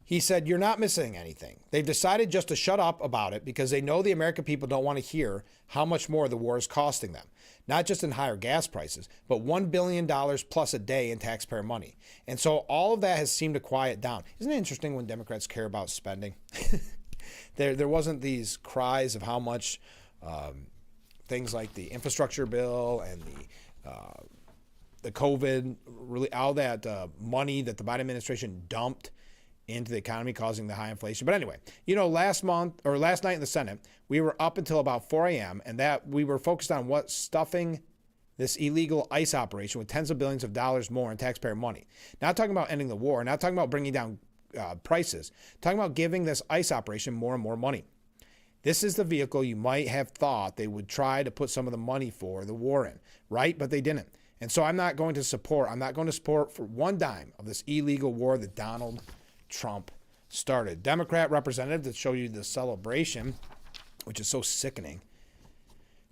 He said, "You're not missing anything. They've decided just to shut up about it because they know the American people don't want to hear how much more the war is costing them. Not just in higher gas prices, but $1 billion plus a day in taxpayer money." And so all of that has seemed to quiet down. Isn't it interesting when Democrats care about spending? There wasn't these cries of how much things like the infrastructure bill and the COVID, really all that money that the Biden administration dumped into the economy, causing the high inflation. But anyway, last night in the Senate, we were up until about 4 a.m. and that we were focused on what stuffing this illegal ICE operation with tens of billions of dollars more in taxpayer money. Not talking about ending the war, not talking about bringing down prices, talking about giving this ICE operation more and more money. This is the vehicle you might have thought they would try to put some of the money for the war in, right? But they didn't. And so I'm not going to support for one dime of this illegal war that Donald Trump started. Democrat representative, to show you the celebration, which is so sickening.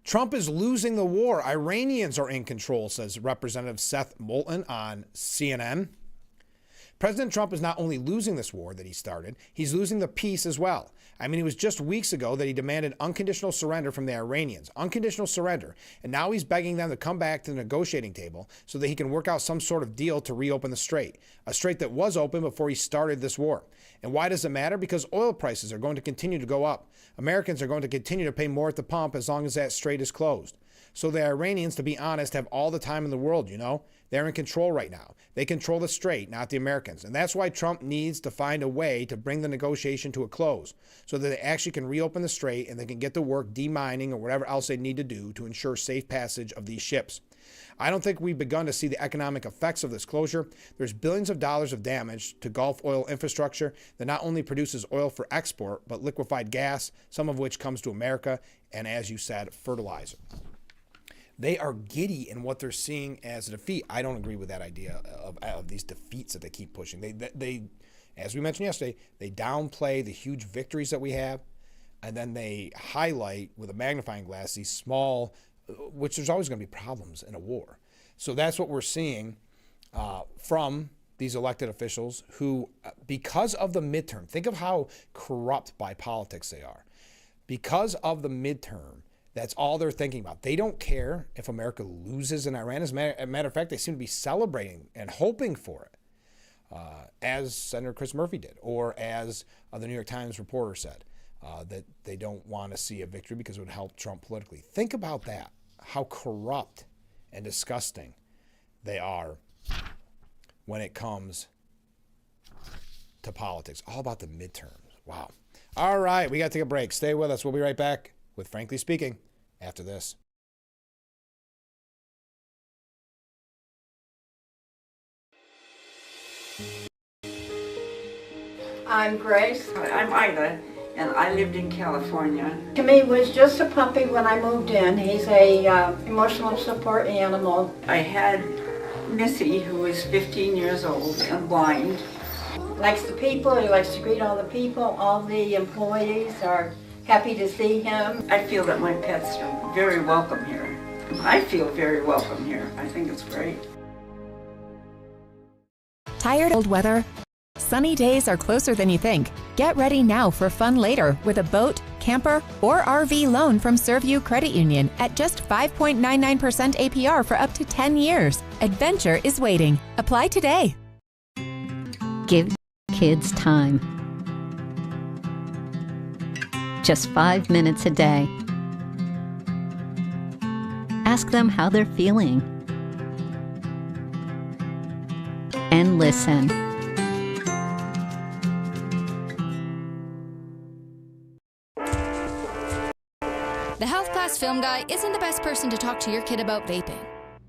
Trump is losing the war. Iranians are in control, says Representative Seth Moulton on CNN. President Trump is not only losing this war that he started, he's losing the peace as well. I mean, it was just weeks ago that he demanded unconditional surrender from the Iranians. Unconditional surrender. And now he's begging them to come back to the negotiating table so that he can work out some sort of deal to reopen the strait. A strait that was open before he started this war. And why does it matter? Because oil prices are going to continue to go up. Americans are going to continue to pay more at the pump as long as that strait is closed. So the Iranians, to be honest, have all the time in the world, you know? They're in control right now. They control the strait, not the Americans. And that's why Trump needs to find a way to bring the negotiation to a close so that they actually can reopen the strait and they can get to work demining or whatever else they need to do to ensure safe passage of these ships. I don't think we've begun to see the economic effects of this closure. There's billions of dollars of damage to Gulf oil infrastructure that not only produces oil for export, but liquefied gas, some of which comes to America, and as you said, fertilizer. They are giddy in what they're seeing as a defeat. I don't agree with that idea of these defeats that they keep pushing. They, as we mentioned yesterday, they downplay the huge victories that we have, and then they highlight with a magnifying glass these small, which there's always going to be problems in a war. So that's what we're seeing from these elected officials who, because of the midterm, think of how corrupt by politics they are. Because of the midterm, that's all they're thinking about. They don't care if America loses in Iran. As a matter of fact, they seem to be celebrating and hoping for it, as Senator Chris Murphy did, or as the New York Times reporter said, that they don't want to see a victory because it would help Trump politically. Think about that, how corrupt and disgusting they are when it comes to politics. All about the midterms. Wow. All right, we got to take a break. Stay with us. We'll be right back with Frankly Speaking after this. I'm Grace. I'm Ida, and I lived in California. To me, was just a puppy when I moved in. He's a emotional support animal. I had Missy, who is 15 years old and blind. Likes the people. He likes to greet all the people. All the employees are happy to see him. I feel that my pets are very welcome here. I feel very welcome here. I think it's great. Tired of cold weather? Sunny days are closer than you think. Get ready now for fun later with a boat, camper, or RV loan from Servview Credit Union at just 5.99% APR for up to 10 years. Adventure is waiting. Apply today. Give kids time. Just 5 minutes a day. Ask them how they're feeling. And listen. The health class film guy isn't the best person to talk to your kid about vaping.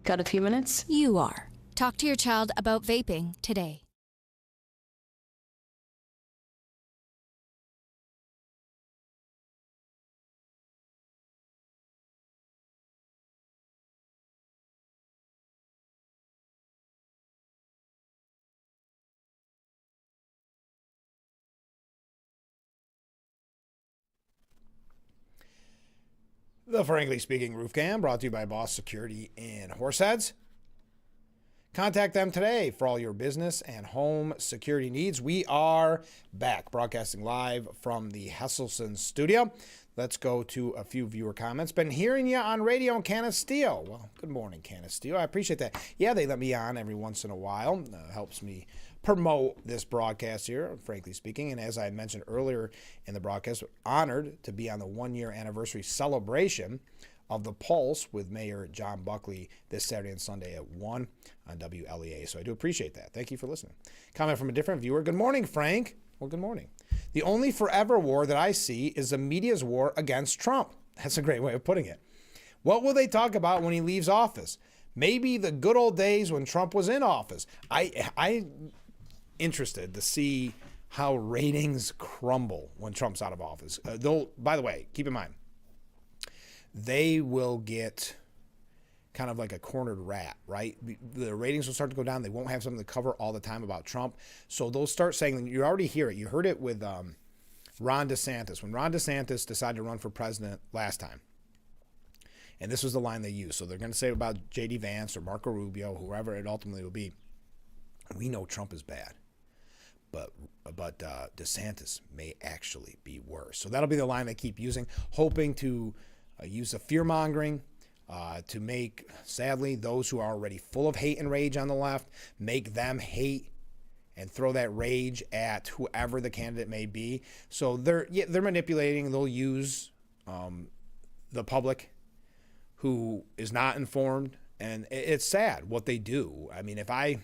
Got a few minutes? You are. Talk to your child about vaping today. The Frankly Speaking Roof Cam, brought to you by Boss Security in Horseheads. Contact them today for all your business and home security needs. We are back, broadcasting live from the Hesselson studio. Let's go to a few viewer comments. Been hearing you on radio in Canasteel. Well, good morning, Canasteel. I appreciate that. Yeah, they let me on every once in a while. Helps me promote this broadcast here, Frankly Speaking. And as I mentioned earlier in the broadcast, honored to be on the one-year anniversary celebration of The Pulse with Mayor John Buckley this Saturday and Sunday at 1 on WLEA. So I do appreciate that. Thank you for listening. Comment from a different viewer. Good morning, Frank. Well, good morning. The only forever war that I see is the media's war against Trump. That's a great way of putting it. What will they talk about when he leaves office? Maybe the good old days when Trump was in office. I'm interested to see how ratings crumble when Trump's out of office. By the way, keep in mind, they will get kind of like a cornered rat, right? The ratings will start to go down. They won't have something to cover all the time about Trump. So they'll start saying, you already hear it. You heard it with Ron DeSantis. When Ron DeSantis decided to run for president last time, and this was the line they used. So they're going to say about J.D. Vance or Marco Rubio, whoever it ultimately will be, we know Trump is bad, but DeSantis may actually be worse. So that'll be the line they keep using, hoping to use the fear-mongering to make, sadly, those who are already full of hate and rage on the left, make them hate and throw that rage at whoever the candidate may be. So they're manipulating. They'll use the public who is not informed, and it's sad what they do. I mean, if I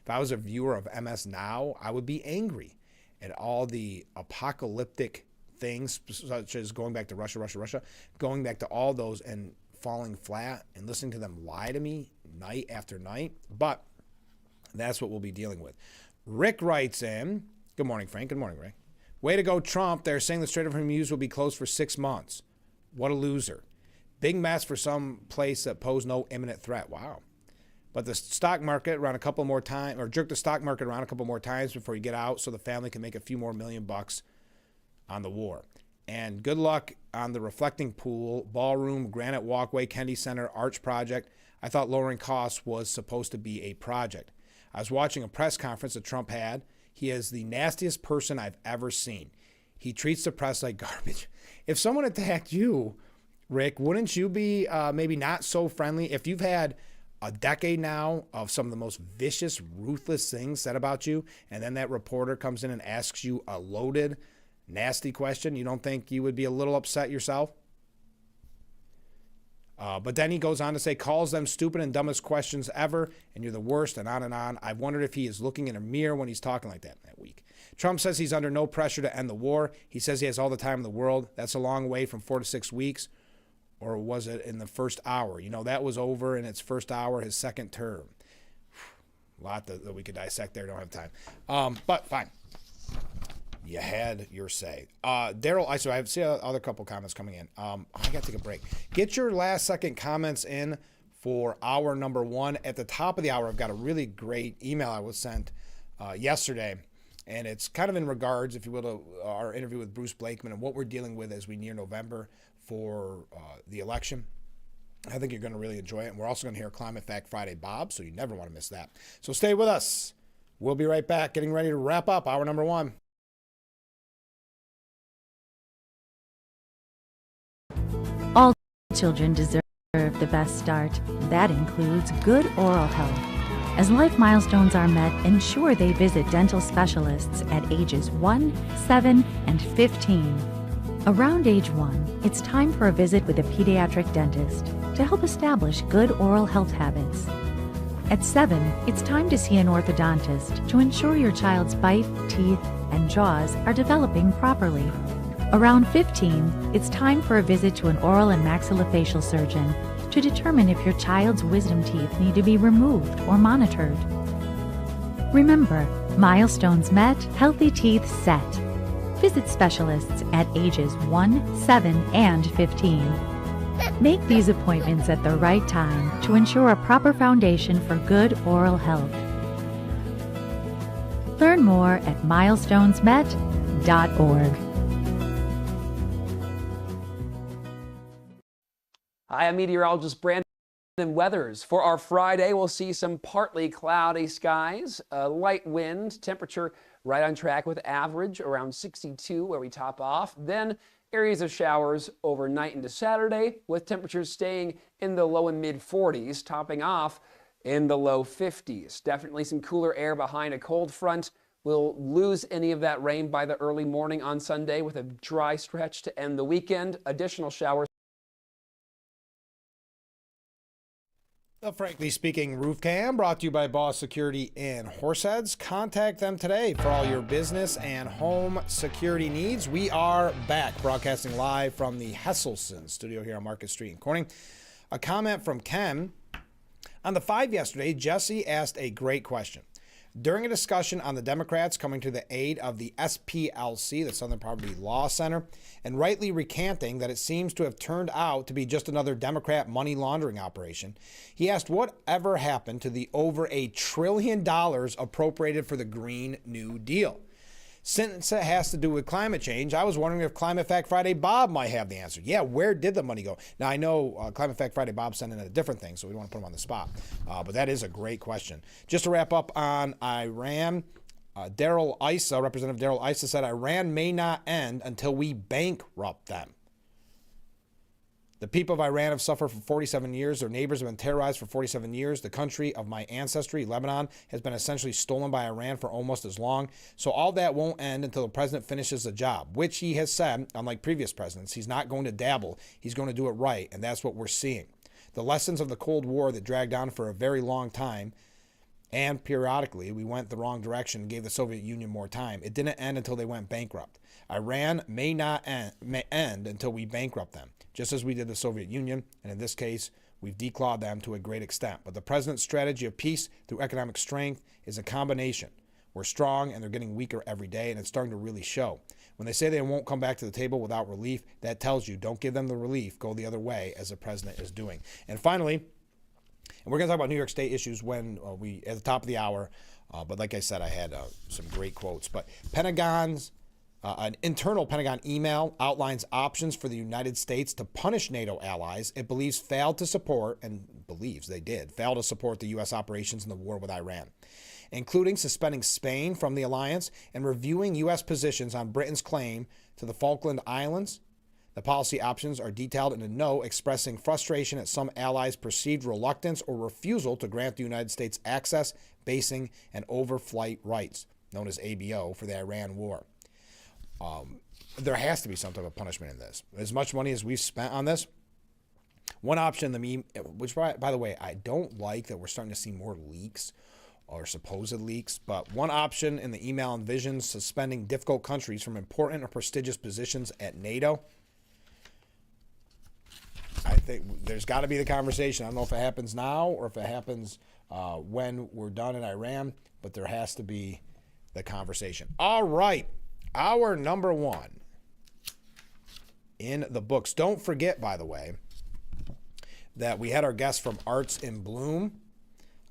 was a viewer of MS Now, I would be angry at all the apocalyptic things, such as going back to Russia, going back to all those and falling flat and listening to them lie to me night after night. But that's what we'll be dealing with. Rick writes in, good morning, Frank. Good morning, Rick. Way to go, Trump. They're saying the Strait of Hormuz will be closed for 6 months. What a loser. Big mess for some place that posed no imminent threat. Wow. But the stock market around a couple more times, or jerk the stock market around a couple more times before you get out so the family can make a few more $1,000,000 on the war. And good luck on the reflecting pool, ballroom, granite walkway, Kennedy Center, arch project. I thought lowering costs was supposed to be a project. I was watching a press conference that Trump had. He is the nastiest person I've ever seen. He treats the press like garbage. If someone attacked you, Rick, wouldn't you be maybe not so friendly? If you've had a decade now of some of the most vicious, ruthless things said about you, and then that reporter comes in and asks you a loaded, nasty question, you don't think you would be a little upset yourself? But then he goes on to say, calls them stupid and dumbest questions ever, and you're the worst, and on and on. I've wondered if he is looking in a mirror when he's talking like that week. Trump says he's under no pressure to end the war. He says he has all the time in the world. That's a long way from 4 to 6 weeks. Or was it in the first hour? You know, that was over in its first hour, his second term. A lot that we could dissect there. Don't have time. But fine. You had your say. Daryl, I see other couple comments coming in. I got to take a break. Get your last second comments in for hour number 1. At the top of the hour, I've got a really great email I was sent yesterday. And it's kind of in regards, if you will, to our interview with Bruce Blakeman and what we're dealing with as we near November for the election. I think you're going to really enjoy it. And we're also going to hear Climate Fact Friday Bob, so you never want to miss that. So stay with us. We'll be right back, getting ready to wrap up hour number 1. All children deserve the best start. That includes good oral health. As life milestones are met, ensure they visit dental specialists at ages 1, 7, and 15. Around age 1, it's time for a visit with a pediatric dentist to help establish good oral health habits. At 7, it's time to see an orthodontist to ensure your child's bite, teeth, and jaws are developing properly. Around 15, it's time for a visit to an oral and maxillofacial surgeon to determine if your child's wisdom teeth need to be removed or monitored. Remember, milestones met, healthy teeth set. Visit specialists at ages 1, 7, and 15. Make these appointments at the right time to ensure a proper foundation for good oral health. Learn more at milestonesmet.org. Hi, I'm meteorologist Brandon Weathers. For our Friday, we'll see some partly cloudy skies, a light wind, temperature right on track with average, around 62 where we top off. Then areas of showers overnight into Saturday, with temperatures staying in the low and mid 40s, topping off in the low 50s. Definitely some cooler air behind a cold front. We'll lose any of that rain by the early morning on Sunday with a dry stretch to end the weekend. Additional showers. The Frankly Speaking Roof Cam brought to you by Boss Security in Horseheads. Contact them today for all your business and home security needs. We are back broadcasting live from the Hesselson studio here on Market Street in Corning. A comment from Ken. On the 5 yesterday, Jesse asked a great question. During a discussion on the Democrats coming to the aid of the SPLC, the Southern Poverty Law Center, and rightly recanting that it seems to have turned out to be just another Democrat money laundering operation, he asked whatever happened to the over $1 trillion appropriated for the Green New Deal. Since it has to do with climate change, I was wondering if Climate Fact Friday Bob might have the answer. Yeah, where did the money go? Now, I know Climate Fact Friday Bob sent in a different thing, so we don't want to put him on the spot. But that is a great question. Just to wrap up on Iran, Daryl Issa, Representative Daryl Issa said Iran may not end until we bankrupt them. The people of Iran have suffered for 47 years. Their neighbors have been terrorized for 47 years. The country of my ancestry, Lebanon, has been essentially stolen by Iran for almost as long. So all that won't end until the president finishes the job, which he has said, unlike previous presidents, he's not going to dabble. He's going to do it right, and that's what we're seeing. The lessons of the Cold War that dragged on for a very long time, and periodically we went the wrong direction and gave the Soviet Union more time. It didn't end until they went bankrupt. Iran may end until we bankrupt them, just as we did the Soviet Union, and in this case, we've declawed them to a great extent. But the president's strategy of peace through economic strength is a combination. We're strong, and they're getting weaker every day, and it's starting to really show. When they say they won't come back to the table without relief, that tells you don't give them the relief, go the other way, as the president is doing. And finally, and we're going to talk about New York State issues when we at the top of the hour, but like I said, I had some great quotes. But an internal Pentagon email outlines options for the United States to punish NATO allies it believes failed to support, and believes they did, fail to support the U.S. operations in the war with Iran, including suspending Spain from the alliance and reviewing U.S. positions on Britain's claim to the Falkland Islands. The policy options are detailed in a note expressing frustration at some allies' perceived reluctance or refusal to grant the United States access, basing, and overflight rights, known as ABO, for the Iran war. There has to be some type of punishment in this. As much money as we've spent on this, one option, which by the way, I don't like that we're starting to see more leaks or supposed leaks, but one option in the email envisions suspending difficult countries from important or prestigious positions at NATO. I think there's got to be the conversation. I don't know if it happens now or if it happens when we're done in Iran, but there has to be the conversation. All right. Our number one in the books. Don't forget, by the way, that we had our guest from Arts in Bloom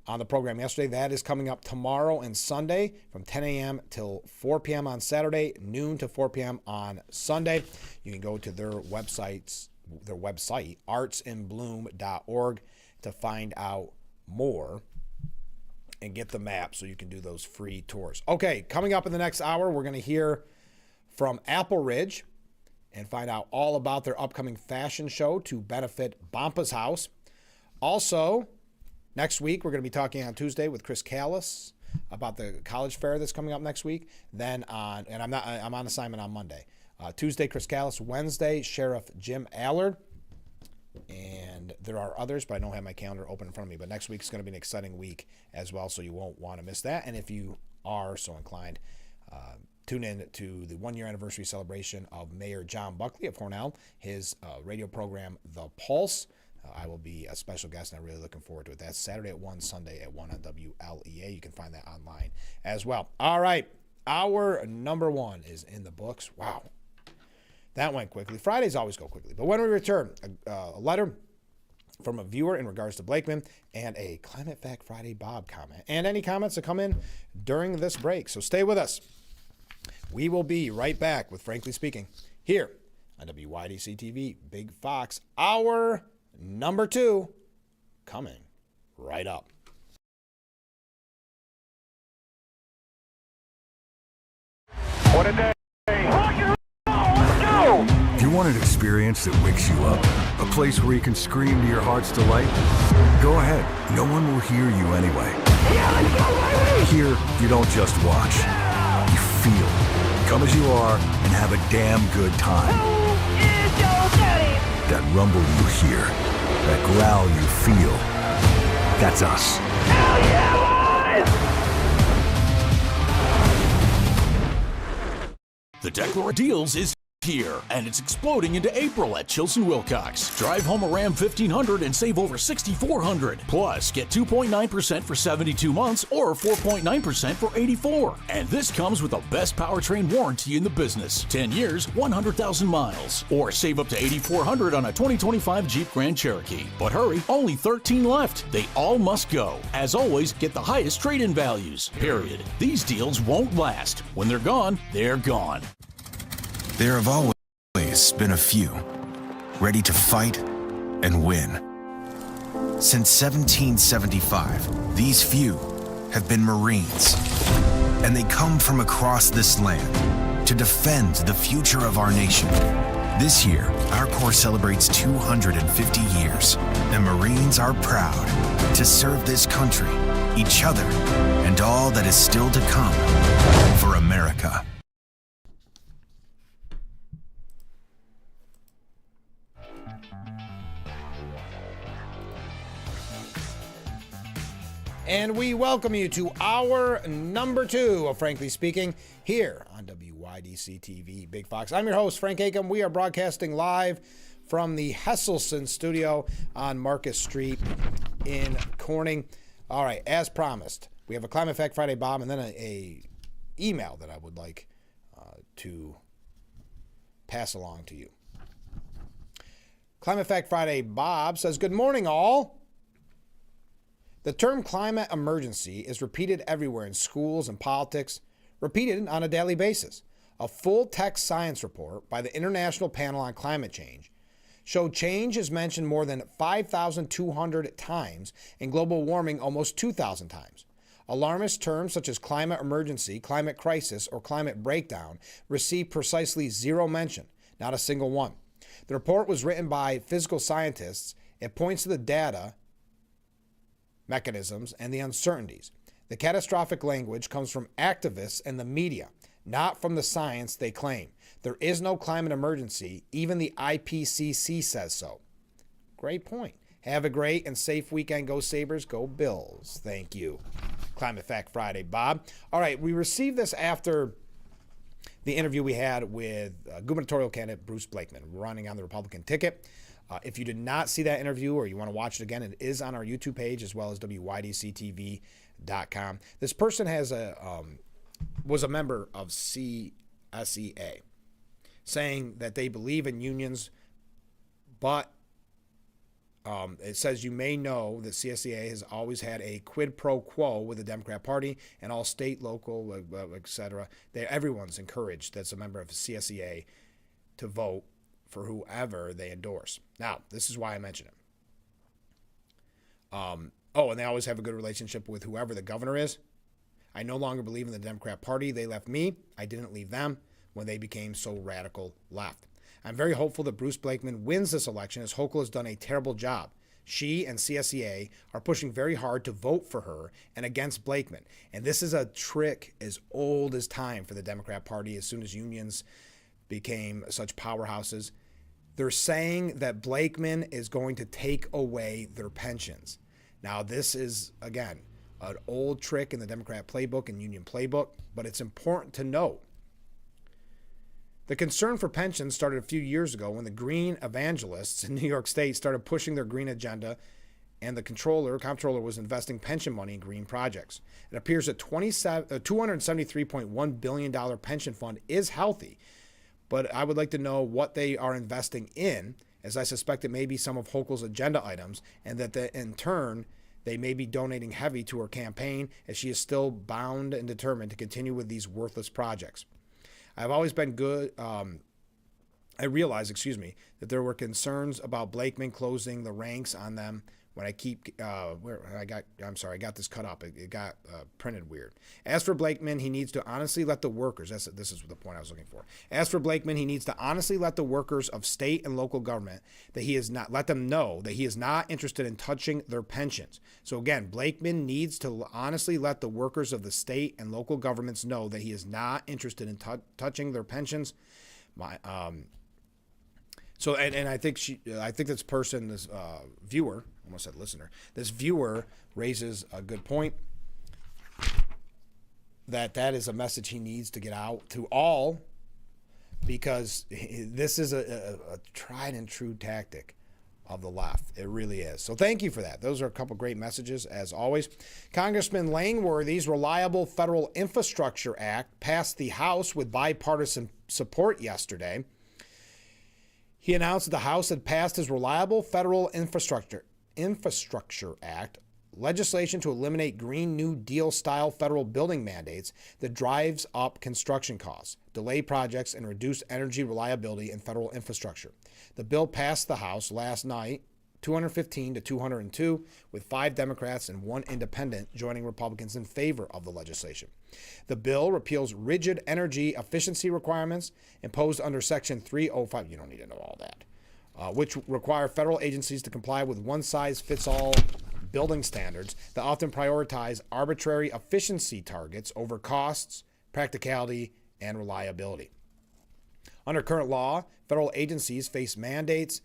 on the program yesterday. That is coming up tomorrow and Sunday from 10 a.m. till 4 p.m. on Saturday, noon to 4 p.m. on Sunday. You can go to their website, artsinbloom.org, to find out more and get the map so you can do those free tours. Okay, coming up in the next hour, we're going to hear from Apple Ridge and find out all about their upcoming fashion show to benefit Bampa's House. Also, next week, we're going to be talking on Tuesday with Chris Callis about the college fair that's coming up next week. Then I'm on assignment on Monday. Tuesday, Chris Callis. Wednesday, Sheriff Jim Allard. And there are others, but I don't have my calendar open in front of me. But next week is going to be an exciting week as well, so you won't want to miss that. And if you are so inclined, tune in to the one-year anniversary celebration of Mayor John Buckley of Hornell, his radio program, The Pulse. I will be a special guest, and I'm really looking forward to it. That's Saturday at 1, Sunday at 1 on WLEA. You can find that online as well. All right, our number one is in the books. Wow, that went quickly. Fridays always go quickly. But when we return, a letter from a viewer in regards to Blakeman and a Climate Fact Friday Bob comment, and any comments that come in during this break. So stay with us. We will be right back with Frankly Speaking here on WYDC TV, Big Fox. Our number two coming right up. What a day. Rock and roll, let's go! Do you want an experience that wakes you up? A place where you can scream to your heart's delight? Go ahead. No one will hear you anyway. Yeah, let's go, baby! Here, you don't just watch. You feel. Come as you are and have a damn good time. Who is your daddy? That rumble you hear, that growl you feel, that's us. Hell yeah, boys! The Declaration Deals is here, and it's exploding into April at Chilson Wilcox. Drive home a Ram 1500 and save over $6,400. Plus, get 2.9% for 72 months or 4.9% for 84. And this comes with the best powertrain warranty in the business. 10 years, 100,000 miles. Or save up to $8,400 on a 2025 Jeep Grand Cherokee. But hurry, only 13 left. They all must go. As always, get the highest trade-in values. Period. These deals won't last. When they're gone, they're gone. There have always been a few, ready to fight and win. Since 1775, these few have been Marines, and they come from across this land to defend the future of our nation. This year, our Corps celebrates 250 years, and Marines are proud to serve this country, each other, and all that is still to come for America. And we welcome you to hour number 2 of Frankly Speaking here on WYDC TV Big Fox. I'm your host, Frank Acom. We are broadcasting live from the Hesselson studio on Marcus Street in Corning. All right, as promised, we have a Climate Fact Friday bomb and then a email that I would like to pass along to you. Climate Fact Friday Bob says, good morning, all. The term climate emergency is repeated everywhere in schools and politics, repeated on a daily basis. A full-text science report by the International Panel on Climate Change showed change is mentioned more than 5,200 times and global warming almost 2,000 times. Alarmist terms such as climate emergency, climate crisis, or climate breakdown receive precisely zero mention, not a single one. The report was written by physical scientists. It points to the data, mechanisms, and the uncertainties. The catastrophic language comes from activists and the media, not from the science they claim. There is no climate emergency. Even the IPCC says so. Great point. Have a great and safe weekend. Go Sabres, go Bills. Thank you. Climate Fact Friday, Bob. All right, we received this after the interview we had with gubernatorial candidate Bruce Blakeman, running on the Republican ticket. If you did not see that interview or you want to watch it again, it is on our YouTube page as well as WYDCTV.com. This person was a member of CSEA, saying that they believe in unions, but it says you may know that CSEA has always had a quid pro quo with the Democrat Party and all state, local, etc. Everyone's encouraged that's a member of CSEA to vote for whoever they endorse. Now, this is why I mention it. And they always have a good relationship with whoever the governor is. I no longer believe in the Democrat Party. They left me. I didn't leave them when they became so radical left. I'm very hopeful that Bruce Blakeman wins this election, as Hochul has done a terrible job. She and CSEA are pushing very hard to vote for her and against Blakeman. And this is a trick as old as time for the Democrat Party. As soon as unions became such powerhouses, they're saying that Blakeman is going to take away their pensions. Now, this is, again, an old trick in the Democrat playbook and union playbook, but it's important to note. The concern for pensions started a few years ago when the green evangelists in New York State started pushing their green agenda, and the comptroller was investing pension money in green projects. It appears that $273.1 billion pension fund is healthy, but I would like to know what they are investing in, as I suspect it may be some of Hochul's agenda items, and that in turn, they may be donating heavy to her campaign, as she is still bound and determined to continue with these worthless projects. I've always been good. I realized, that there were concerns about Blakeman closing the ranks on them when I got this cut up. It got printed weird. As for Blakeman, he needs to honestly let the workers, this is the point I was looking for. As for Blakeman, he needs to honestly let the workers of state and local government let them know that he is not interested in touching their pensions. So again, Blakeman needs to honestly let the workers of the state and local governments know that he is not interested in touching their pensions. So I think this person, this viewer, almost said listener, this viewer raises a good point. That is a message he needs to get out to all, because this is a tried and true tactic of the left. It really is. So thank you for that. Those are a couple great messages, as always. Congressman Langworthy's Reliable Federal Infrastructure Act passed the House with bipartisan support yesterday. He announced that the House had passed his Reliable Federal Infrastructure Act, legislation to eliminate Green New Deal-style federal building mandates that drives up construction costs, delay projects, and reduce energy reliability in federal infrastructure. The bill passed the House last night 215 to 202, with 5 Democrats and 1 independent joining Republicans in favor of the legislation. The bill repeals rigid energy efficiency requirements imposed under Section 305. You don't need to know all that. Which require federal agencies to comply with one-size-fits-all building standards that often prioritize arbitrary efficiency targets over costs, practicality, and reliability. Under current law, federal agencies face mandates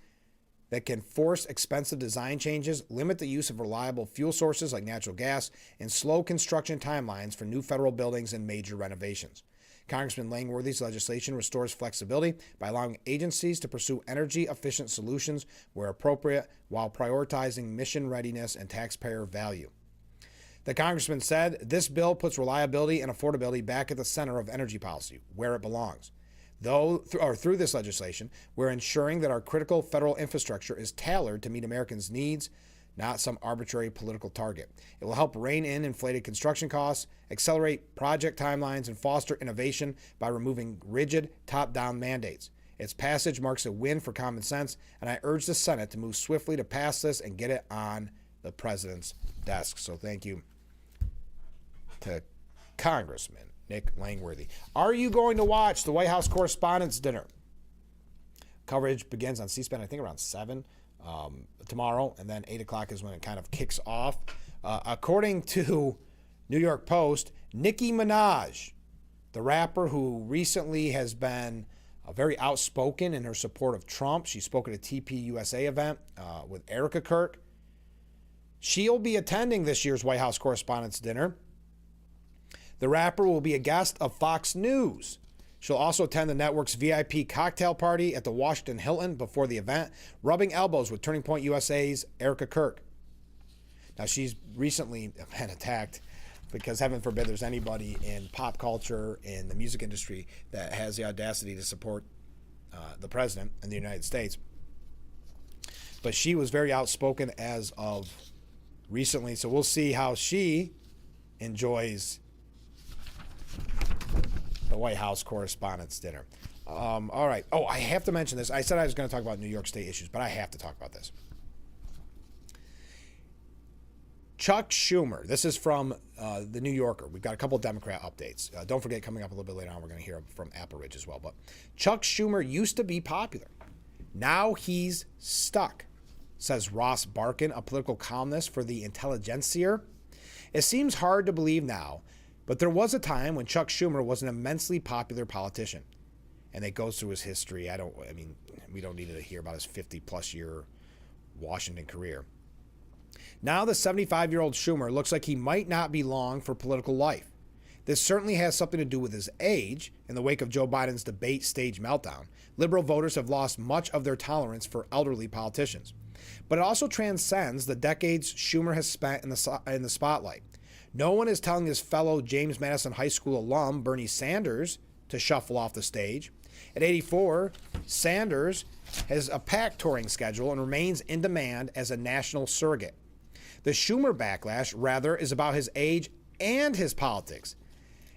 that can force expensive design changes, limit the use of reliable fuel sources like natural gas, and slow construction timelines for new federal buildings and major renovations. Congressman Langworthy's legislation restores flexibility by allowing agencies to pursue energy-efficient solutions where appropriate while prioritizing mission readiness and taxpayer value. The congressman said, "This bill puts reliability and affordability back at the center of energy policy, where it belongs. Through this legislation, we're ensuring that our critical federal infrastructure is tailored to meet Americans' needs, not some arbitrary political target. It will help rein in inflated construction costs, accelerate project timelines, and foster innovation by removing rigid top-down mandates. Its passage marks a win for common sense, and I urge the Senate to move swiftly to pass this and get it on the president's desk." So thank you to Congressman Nick Langworthy. Are you going to watch the White House Correspondents' Dinner? Coverage begins on C-SPAN, I think, around 7 tomorrow, and then 8 o'clock is when it kind of kicks off. According to New York Post, Nicki Minaj, the rapper who recently has been very outspoken in her support of Trump. She spoke at a TPUSA event with Erica Kirk. She'll be attending this year's White House Correspondents' Dinner. The rapper will be a guest of Fox News. She'll also attend the network's VIP cocktail party at the Washington Hilton before the event, rubbing elbows with Turning Point USA's Erica Kirk. Now, she's recently been attacked because, heaven forbid, there's anybody in pop culture, in the music industry, that has the audacity to support the president in the United States. But she was very outspoken as of recently, so we'll see how she enjoys the White House Correspondents' Dinner. All right. Oh, I have to mention this. I said I was going to talk about New York State issues, but I have to talk about this. Chuck Schumer. This is from the New Yorker. We've got a couple of Democrat updates. Don't forget, coming up a little bit later on, we're going to hear from Apple Ridge as well. But Chuck Schumer used to be popular. Now he's stuck, says Ross Barkan, a political columnist for the Intelligencer. It seems hard to believe now, but there was a time when Chuck Schumer was an immensely popular politician. And it goes through his history. We don't need to hear about his 50-plus year Washington career. Now the 75-year-old Schumer looks like he might not be long for political life. This certainly has something to do with his age. In the wake of Joe Biden's debate stage meltdown, liberal voters have lost much of their tolerance for elderly politicians. But it also transcends the decades Schumer has spent in the spotlight. No one is telling his fellow James Madison High School alum Bernie Sanders to shuffle off the stage. At 84, Sanders has a packed touring schedule and remains in demand as a national surrogate. The Schumer backlash, rather, is about his age and his politics.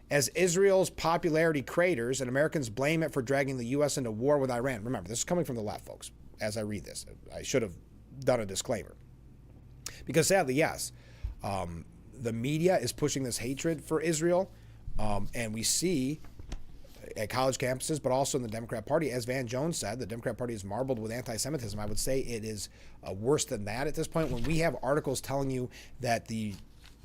As Israel's popularity craters and Americans blame it for dragging the U.S. into war with Iran. Remember, this is coming from the left, folks. As I read this, I should have done a disclaimer. Because sadly, yes, the media is pushing this hatred for Israel, and we see at college campuses, but also in the Democrat Party, as Van Jones said, the Democrat Party is marbled with anti-Semitism. I would say it is worse than that at this point. When we have articles telling you that the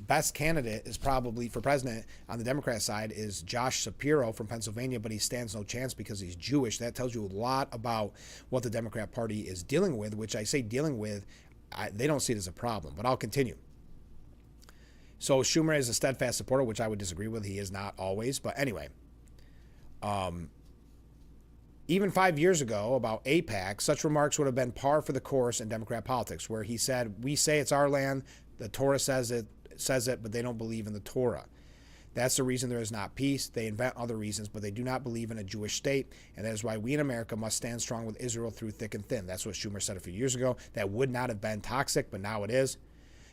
best candidate is probably for president on the Democrat side is Josh Shapiro from Pennsylvania, but he stands no chance because he's Jewish. That tells you a lot about what the Democrat Party is dealing with, which I say dealing with, they don't see it as a problem, but I'll continue. So Schumer is a steadfast supporter, which I would disagree with. He is not always, but anyway. Even 5 years ago about AIPAC, such remarks would have been par for the course in Democrat politics, where he said, "We say it's our land, the Torah says it, but they don't believe in the Torah. That's the reason there is not peace. They invent other reasons, but they do not believe in a Jewish state, and that is why we in America must stand strong with Israel through thick and thin." That's what Schumer said a few years ago. That would not have been toxic, but now it is.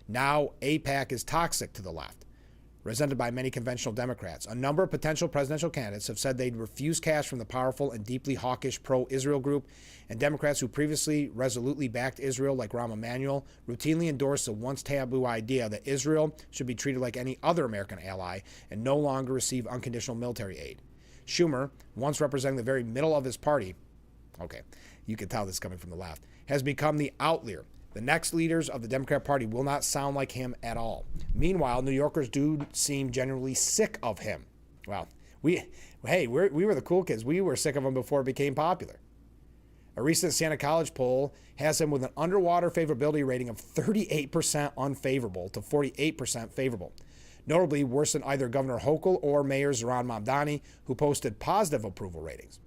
Now AIPAC is toxic to the left. resented by many conventional Democrats. A number of potential presidential candidates have said they'd refuse cash from the powerful and deeply hawkish pro-Israel group, and Democrats who previously resolutely backed Israel, like Rahm Emanuel, routinely endorsed the once taboo idea that Israel should be treated like any other American ally and no longer receive unconditional military aid. Schumer, once representing the very middle of his party, okay, you can tell this is coming from the left, has become the outlier. The next leaders of the Democrat Party will not sound like him at all. Meanwhile, New Yorkers do seem genuinely sick of him. Well, we were the cool kids. We were sick of him before it became popular. A recent Santa College poll has him with an underwater favorability rating of 38% unfavorable to 48% favorable. Notably worse than either Governor Hochul or Mayor Zohran Mamdani, who posted positive approval ratings.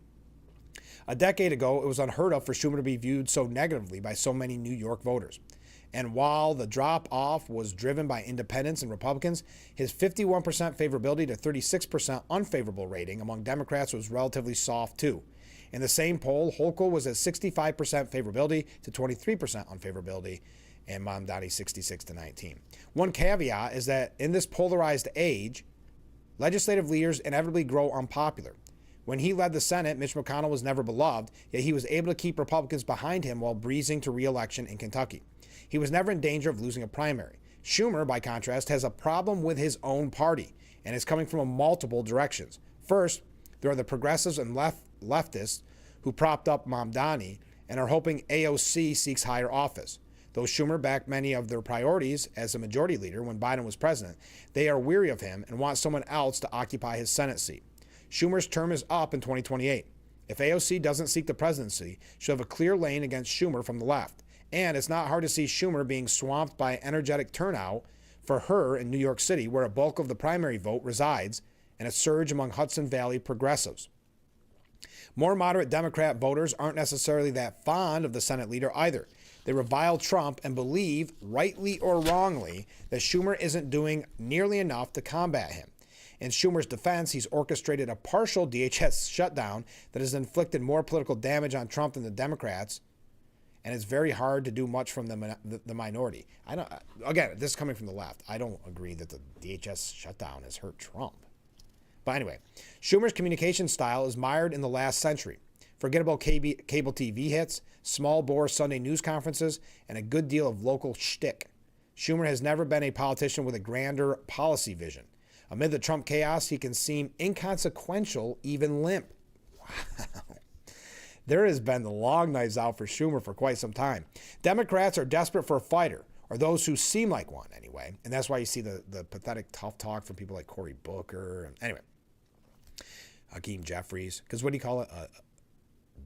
A decade ago, it was unheard of for Schumer to be viewed so negatively by so many New York voters. And while the drop-off was driven by independents and Republicans, his 51% favorability to 36% unfavorable rating among Democrats was relatively soft, too. In the same poll, Hochul was at 65% favorability to 23% unfavorability, and Mamdani 66-19. One caveat is that in this polarized age, legislative leaders inevitably grow unpopular. When he led the Senate, Mitch McConnell was never beloved, yet he was able to keep Republicans behind him while breezing to re-election in Kentucky. He was never in danger of losing a primary. Schumer, by contrast, has a problem with his own party, and it's coming from multiple directions. First, there are the progressives and leftists who propped up Mamdani and are hoping AOC seeks higher office. Though Schumer backed many of their priorities as a majority leader when Biden was president, they are weary of him and want someone else to occupy his Senate seat. Schumer's term is up in 2028. If AOC doesn't seek the presidency, she'll have a clear lane against Schumer from the left. And it's not hard to see Schumer being swamped by energetic turnout for her in New York City, where a bulk of the primary vote resides, and a surge among Hudson Valley progressives. More moderate Democrat voters aren't necessarily that fond of the Senate leader either. They revile Trump and believe, rightly or wrongly, that Schumer isn't doing nearly enough to combat him. In Schumer's defense, he's orchestrated a partial DHS shutdown that has inflicted more political damage on Trump than the Democrats, and it's very hard to do much from the minority. Again, this is coming from the left. I don't agree that the DHS shutdown has hurt Trump. But anyway, Schumer's communication style is mired in the last century. Forgettable cable TV hits, small-bore Sunday news conferences, and a good deal of local shtick. Schumer has never been a politician with a grander policy vision. Amid the Trump chaos, he can seem inconsequential, even limp. Wow. There has been the long knives out for Schumer for quite some time. Democrats are desperate for a fighter, or those who seem like one anyway. And that's why you see the pathetic tough talk from people like Cory Booker. Anyway, Hakeem Jeffries. Because what do you call it?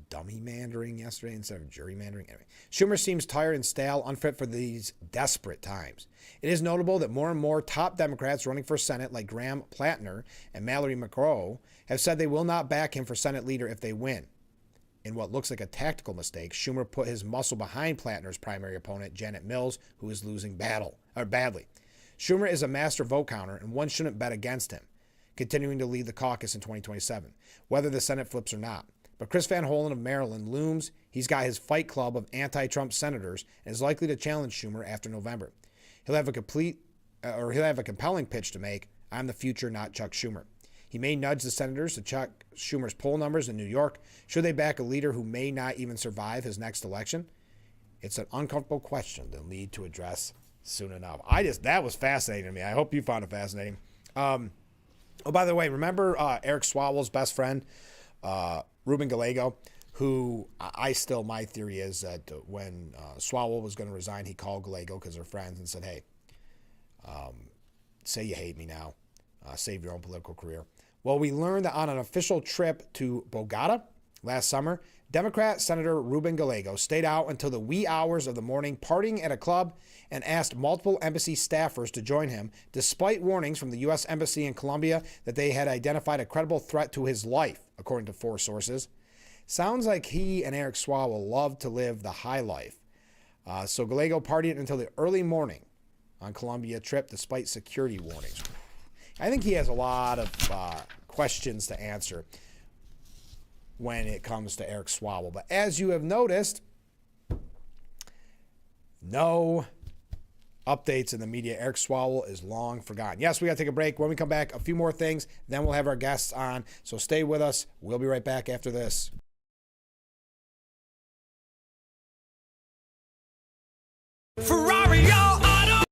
Dummy mandering yesterday instead of gerrymandering. Anyway, Schumer seems tired and stale, unfit for these desperate times. It is notable that more and more top Democrats running for Senate, like Graham Plattner and Mallory McGraw, have said they will not back him for Senate leader if they win. In what looks like a tactical mistake, Schumer put his muscle behind Plattner's primary opponent, Janet Mills, who is losing badly. Schumer is a master vote counter, and one shouldn't bet against him, continuing to lead the caucus in 2027, whether the Senate flips or not. But Chris Van Hollen of Maryland looms. He's got his fight club of anti-Trump senators and is likely to challenge Schumer after November. He'll have a compelling pitch to make. I'm the future, not Chuck Schumer. He may nudge the senators to check Schumer's poll numbers in New York. Should they back a leader who may not even survive his next election? It's an uncomfortable question they'll need to address soon enough. That was fascinating to me. I hope you found it fascinating. Oh, by the way, remember Eric Swalwell's best friend, Ruben Gallego, who my theory is that when Swalwell was going to resign, he called Gallego because they're friends and said, hey, say you hate me now. Save your own political career. Well, we learned that on an official trip to Bogota last summer, Democrat Senator Ruben Gallego stayed out until the wee hours of the morning, partying at a club, and asked multiple embassy staffers to join him, despite warnings from the U.S. Embassy in Colombia that they had identified a credible threat to his life, according to 4 sources. Sounds like he and Eric Swalwell love to live the high life. So Gallego partied until the early morning on Colombia trip, despite security warnings. I think he has a lot of questions to answer when it comes to Eric Swalwell. But as you have noticed, no updates in the media. Eric Swalwell is long forgotten. Yes, we got to take a break. When we come back, a few more things, then we'll have our guests on. So stay with us. We'll be right back after this. Ferrari Auto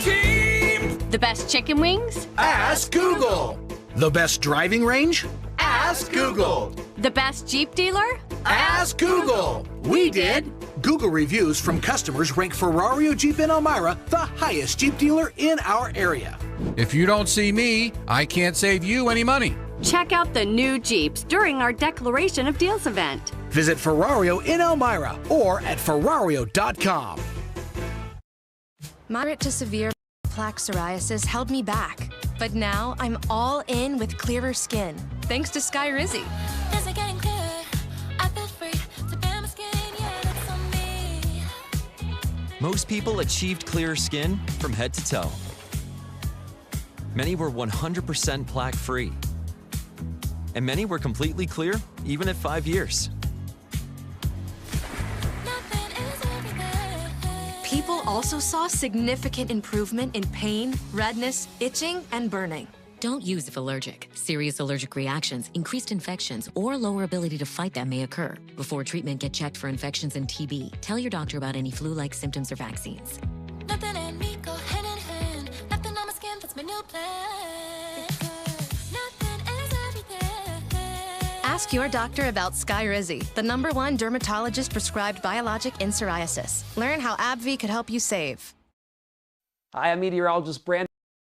Team. The best chicken wings? Ask Google. The best driving range? Ask Google. The best Jeep dealer? Ask Google. We did. Google reviews from customers rank Ferrario Jeep in Elmira the highest Jeep dealer in our area. If you don't see me, I can't save you any money. Check out the new Jeeps during our Declaration of Deals event. Visit Ferrario in Elmira or at Ferrario.com. Moderate to severe plaque psoriasis held me back, but now I'm all in with clearer skin, thanks to Skyrizi. Most people achieved clearer skin from head to toe. Many were 100% plaque-free. And many were completely clear, even at 5 years. People also saw significant improvement in pain, redness, itching, and burning. Don't use if allergic. Serious allergic reactions, increased infections, or lower ability to fight them may occur. Before treatment, get checked for infections and TB. Tell your doctor about any flu-like symptoms or vaccines. Nothing and me go hand in hand. Nothing on my skin, that's my new plan. Nothing is everything. Ask your doctor about Skyrizi, the #1 dermatologist-prescribed biologic in psoriasis. Learn how AbbVie could help you save. Hi, I'm meteorologist Brandon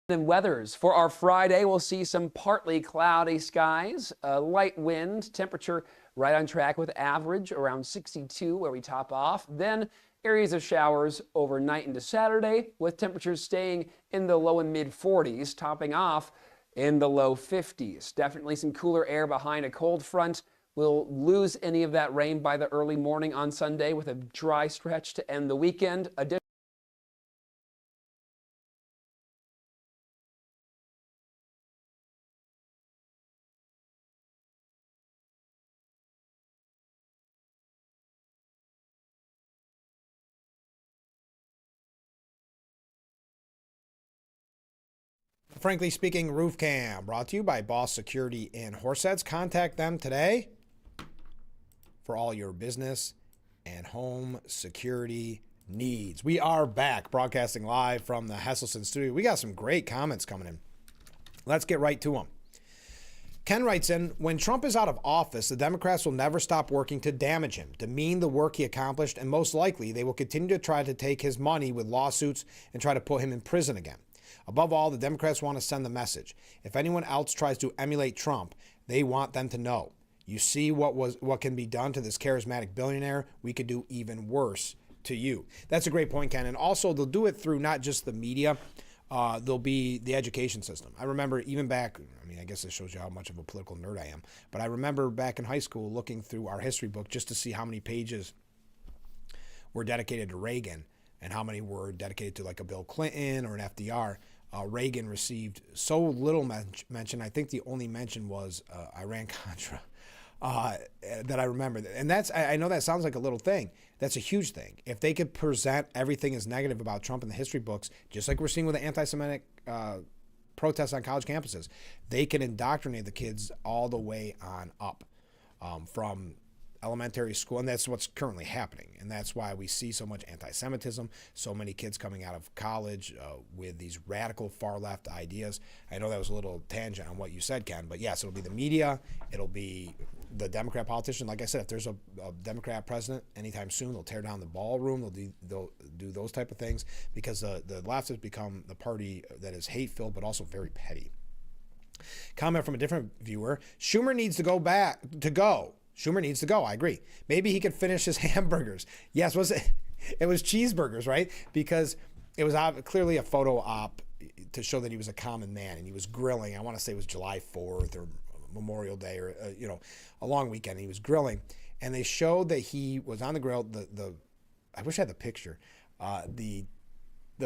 Weathers. For our Friday, we'll see some partly cloudy skies, a light wind, temperature right on track with average, around 62 where we top off. Then areas of showers overnight into Saturday, with temperatures staying in the low and mid 40s, topping off in the low 50s. Definitely some cooler air behind a cold front. We'll lose any of that rain by the early morning on Sunday with a dry stretch to end the weekend. Frankly Speaking Roof Cam, brought to you by Boss Security in Horseheads. Contact them today for all your business and home security needs. We are back broadcasting live from the Hesselson studio. We got some great comments coming in. Let's get right to them. Ken writes in, when Trump is out of office, the Democrats will never stop working to damage him, demean the work he accomplished, and most likely they will continue to try to take his money with lawsuits and try to put him in prison again. Above all, the Democrats want to send the message. If anyone else tries to emulate Trump, they want them to know. You see what can be done to this charismatic billionaire? We could do even worse to you. That's a great point, Ken. And also, they'll do it through not just the media. There'll be the education system. I remember even back, I guess this shows you how much of a political nerd I am, but I remember back in high school looking through our history book just to see how many pages were dedicated to Reagan and how many were dedicated to like a Bill Clinton or an FDR. Reagan received so little mention. I think the only mention was Iran-Contra that I remember. And I know that sounds like a little thing. That's a huge thing. If they could present everything as negative about Trump in the history books, just like we're seeing with the anti-Semitic protests on college campuses, they can indoctrinate the kids all the way on up from elementary school, and that's what's currently happening. And that's why we see so much anti-Semitism, so many kids coming out of college with these radical far-left ideas. I know that was a little tangent on what you said, Ken, but yes, it'll be the media, it'll be the Democrat politician. Like I said, if there's a Democrat president anytime soon, they'll tear down the ballroom, they'll do those type of things, because the left has become the party that is hate-filled but also very petty. Comment from a different viewer, Schumer needs to go. Schumer needs to go. I agree. Maybe he could finish his hamburgers. Yes, it was cheeseburgers, right? Because it was clearly a photo op to show that he was a common man, and he was grilling. I want to say it was July 4th or Memorial Day or a long weekend. He was grilling, and they showed that he was on the grill. I wish I had the picture. The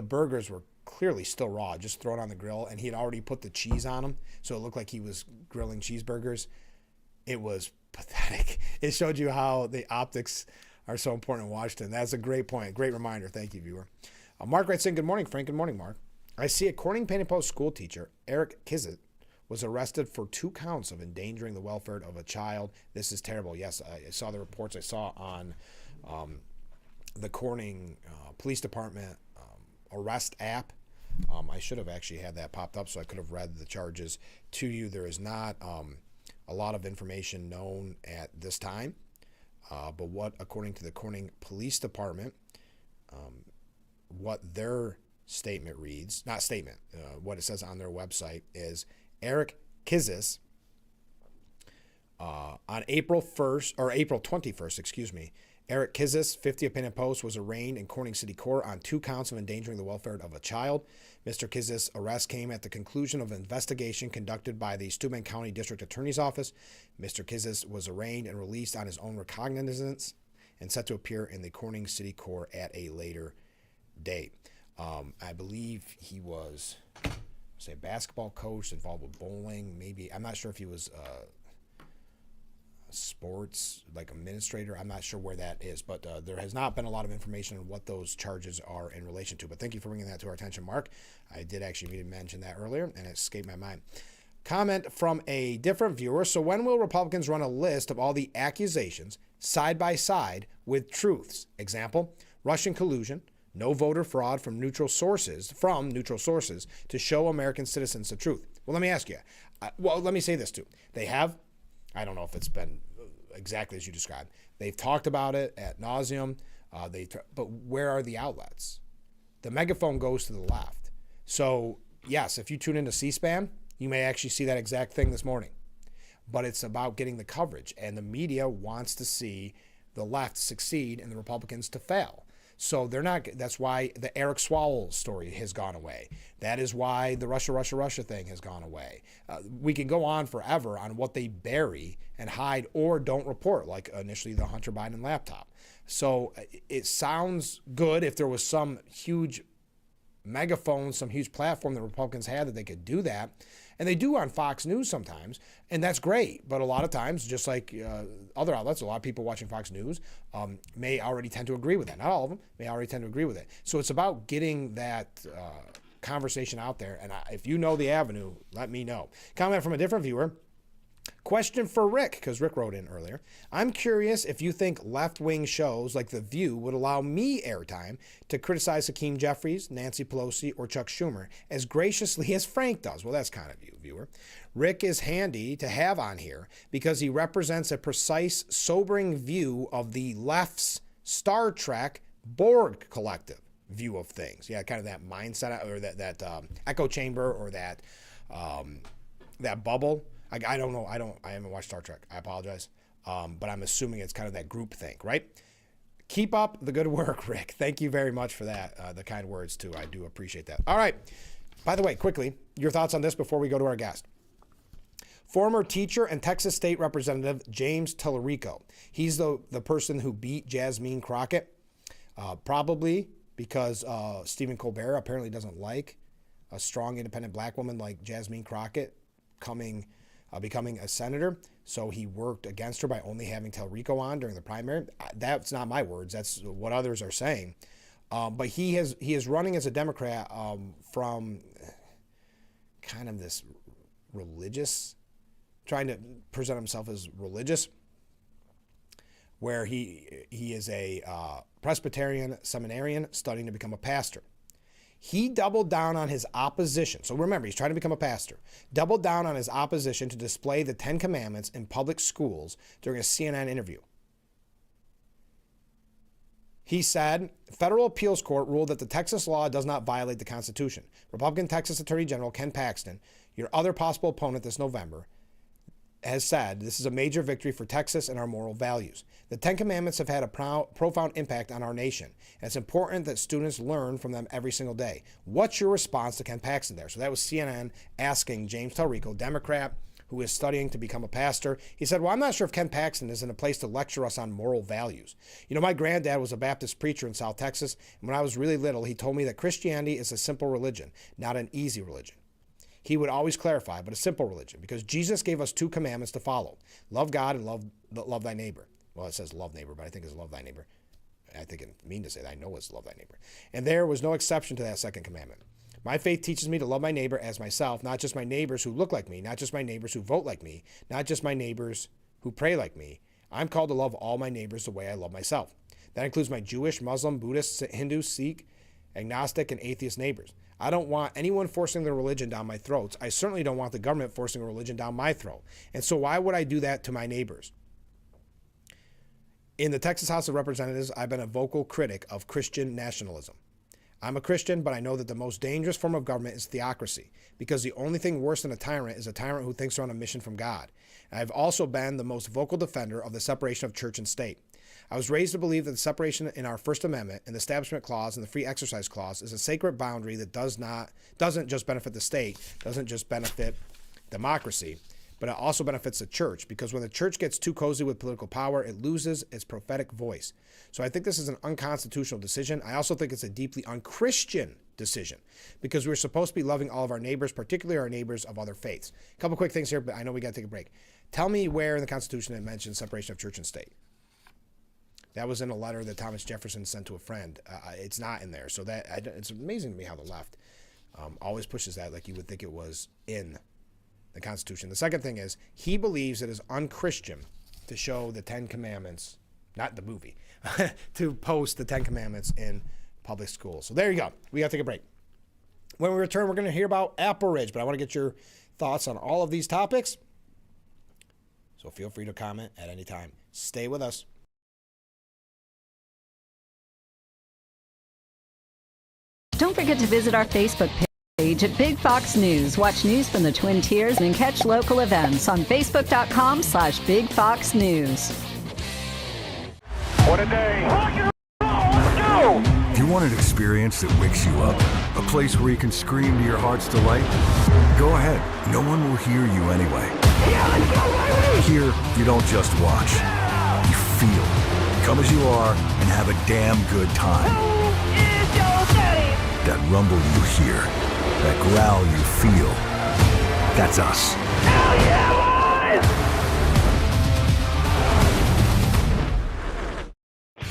burgers were clearly still raw, just thrown on the grill, and he had already put the cheese on them, so it looked like he was grilling cheeseburgers. It was pathetic. It showed you how the optics are so important in Washington. That's a great point. Great reminder. Thank you, viewer. Mark writes in, good morning, Frank. Good morning, Mark. I see a Corning Painted Post school teacher, Eric Kizit, was arrested for 2 counts of endangering the welfare of a child. This is terrible. Yes, I saw the reports I saw on the Corning Police Department arrest app. I should have actually had that popped up so I could have read the charges to you. There is not a lot of information known at this time, but what, according to the Corning Police Department, what their statement reads, not statement, what it says on their website is Eric Kizis on April 21st, Eric Kizis, 50th Painted Post, was arraigned in Corning City Court on 2 counts of endangering the welfare of a child. Mr. Kizis' arrest came at the conclusion of an investigation conducted by the Steuben County District Attorney's Office. Mr. Kizis was arraigned and released on his own recognizance and set to appear in the Corning City Court at a later date. I believe he was, a basketball coach involved with bowling. Maybe, I'm not sure if he was sports, like administrator. I'm not sure where that is, but there has not been a lot of information on what those charges are in relation to. But thank you for bringing that to our attention, Mark. I did actually need to mention that earlier, and it escaped my mind. Comment from a different viewer. So when will Republicans run a list of all the accusations side by side with truths? Example, Russian collusion, no voter fraud from neutral sources to show American citizens the truth. Well, let me ask you. Let me say this too. They have, I don't know if it's been exactly as you described. They've talked about it ad nauseum. But where are the outlets? The megaphone goes to the left. So yes, if you tune into C-SPAN, you may actually see that exact thing this morning. But it's about getting the coverage, and the media wants to see the left succeed and the Republicans to fail. So they're not. That's why the Eric Swalwell story has gone away. That is why the Russia thing has gone away. We can go on forever on what they bury and hide or don't report, like initially the Hunter Biden laptop. So it sounds good if there was some huge megaphone, some huge platform that Republicans had that they could do that. And they do on Fox News sometimes, and that's great. But a lot of times, just like other outlets, a lot of people watching Fox News may already tend to agree with that. Not all of them may already tend to agree with it. So it's about getting that conversation out there. And if you know the avenue, let me know. Comment from a different viewer. Question for Rick, because Rick wrote in earlier. I'm curious if you think left-wing shows like The View would allow me airtime to criticize Hakeem Jeffries, Nancy Pelosi, or Chuck Schumer as graciously as Frank does. Well, that's kind of you, viewer. Rick is handy to have on here because he represents a precise, sobering view of the left's Star Trek Borg collective view of things. Yeah, kind of that mindset, or that echo chamber, or that bubble. I don't know. I haven't watched Star Trek. I apologize. But I'm assuming it's kind of that group think, right? Keep up the good work, Rick. Thank you very much for that. The kind words, too. I do appreciate that. All right. By the way, quickly, your thoughts on this before we go to our guest. Former teacher and Texas State Representative James Tallarico. He's the person who beat Jasmine Crockett, probably because Stephen Colbert apparently doesn't like a strong, independent black woman like Jasmine Crockett becoming a senator. So he worked against her by only having Tallarico on during the primary. That's not my words. That's what others are saying. But he is running as a Democrat from kind of this religious, trying to present himself as religious, where he is a Presbyterian seminarian studying to become a pastor. He doubled down on his opposition. So remember, he's trying to become a pastor. Doubled down on his opposition to display the 10 Commandments in public schools during a CNN interview. He said, federal appeals court ruled that the Texas law does not violate the Constitution. Republican Texas Attorney General Ken Paxton, your other possible opponent this November, has said this is a major victory for Texas and our moral values. The 10 Commandments have had a profound impact on our nation, and it's important that students learn from them every single day. What's your response to Ken Paxton there? So that was CNN asking James Tallarico, Democrat, who is studying to become a pastor. He said, well, I'm not sure if Ken Paxton is in a place to lecture us on moral values. You know, my granddad was a Baptist preacher in South Texas, and when I was really little, he told me that Christianity is a simple religion, not an easy religion. He would always clarify, but a simple religion, because Jesus gave us 2 commandments to follow. Love God and love thy neighbor. Well, it says love neighbor, but I think it's love thy neighbor. I think it's mean to say that. I know it's love thy neighbor. And there was no exception to that second commandment. My faith teaches me to love my neighbor as myself, not just my neighbors who look like me, not just my neighbors who vote like me, not just my neighbors who pray like me. I'm called to love all my neighbors the way I love myself. That includes my Jewish, Muslim, Buddhist, Hindu, Sikh, agnostic, and atheist neighbors. I don't want anyone forcing their religion down my throats. I certainly don't want the government forcing a religion down my throat. And so why would I do that to my neighbors? In the Texas House of Representatives, I've been a vocal critic of Christian nationalism. I'm a Christian, but I know that the most dangerous form of government is theocracy, because the only thing worse than a tyrant is a tyrant who thinks they're on a mission from God. I've also been the most vocal defender of the separation of church and state. I was raised to believe that the separation in our First Amendment and the Establishment Clause and the Free Exercise Clause is a sacred boundary that doesn't just benefit the state, doesn't just benefit democracy, but it also benefits the church, because when the church gets too cozy with political power, it loses its prophetic voice. So I think this is an unconstitutional decision. I also think it's a deeply unchristian decision, because we're supposed to be loving all of our neighbors, particularly our neighbors of other faiths. A couple quick things here, but I know we got to take a break. Tell me where in the Constitution it mentions separation of church and state. That was in a letter that Thomas Jefferson sent to a friend. It's not in there. So it's amazing to me how the left always pushes that like you would think it was in the Constitution. The second thing is he believes it is unchristian to show the 10 Commandments, not the movie, to post the 10 Commandments in public schools. So there you go. We got to take a break. When we return, we're going to hear about Apple Ridge, but I want to get your thoughts on all of these topics. So feel free to comment at any time. Stay with us. Don't forget to visit our Facebook page at Big Fox News. Watch news from the Twin Tiers and catch local events on Facebook.com/Big Fox News. What a day. Rock and roll, let's go! If you want an experience that wakes you up, a place where you can scream to your heart's delight, go ahead. No one will hear you anyway. Yeah, let's go, baby! Here, you don't just watch. You feel. Come as you are and have a damn good time. Who is your daddy? That rumble you hear, that growl you feel, that's us. Hell yeah, boys!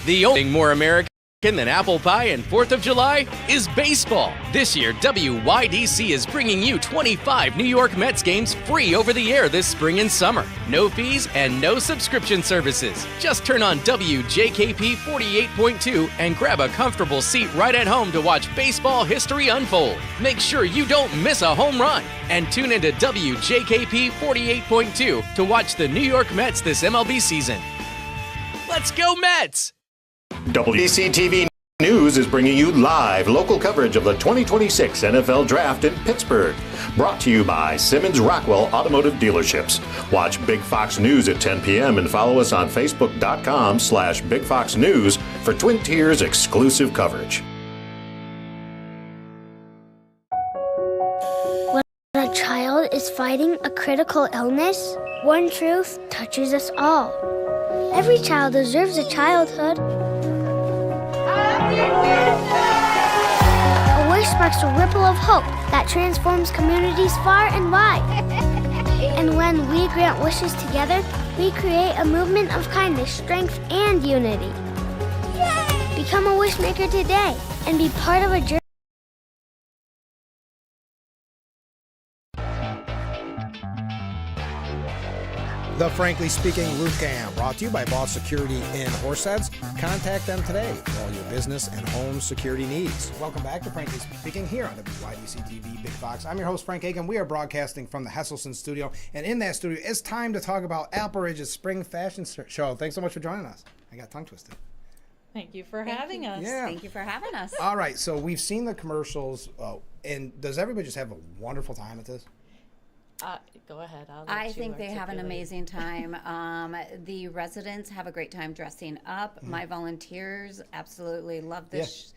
The only thing more American than apple pie and 4th of July is baseball. This year, WYDC is bringing you 25 New York Mets games free over the air this spring and summer. No fees and no subscription services. Just turn on WJKP 48.2 and grab a comfortable seat right at home to watch baseball history unfold. Make sure you don't miss a home run. And tune into WJKP 48.2 to watch the New York Mets this MLB season. Let's go Mets! WYDC TV News is bringing you live local coverage of the 2026 NFL Draft in Pittsburgh. Brought to you by Simmons Rockwell Automotive Dealerships. Watch Big Fox News at 10 p.m. and follow us on Facebook.com/Big Fox News for Twin Tiers exclusive coverage. When a child is fighting a critical illness, one truth touches us all. Every child deserves a childhood. A wish sparks a ripple of hope that transforms communities far and wide. And when we grant wishes together, we create a movement of kindness, strength, and unity. Become a wish maker today and be part of a journey. The Frankly Speaking Roof Cam, brought to you by Boss Security in Horseheads. Contact them today for all your business and home security needs. Welcome back to Frankly Speaking here on WYDC TV Big Fox. I'm your host, Frank Aiken. We are broadcasting from the Hesselson studio, and in that studio, it's time to talk about Apple Ridge's spring fashion show. Thanks so much for joining us. I got tongue twisted. Thank you for having us. Yeah. Thank you for having us. All right, so we've seen the commercials, and does everybody just have a wonderful time at this? Go ahead. I think they have an amazing time. The residents have a great time dressing up. Mm-hmm. My volunteers absolutely love this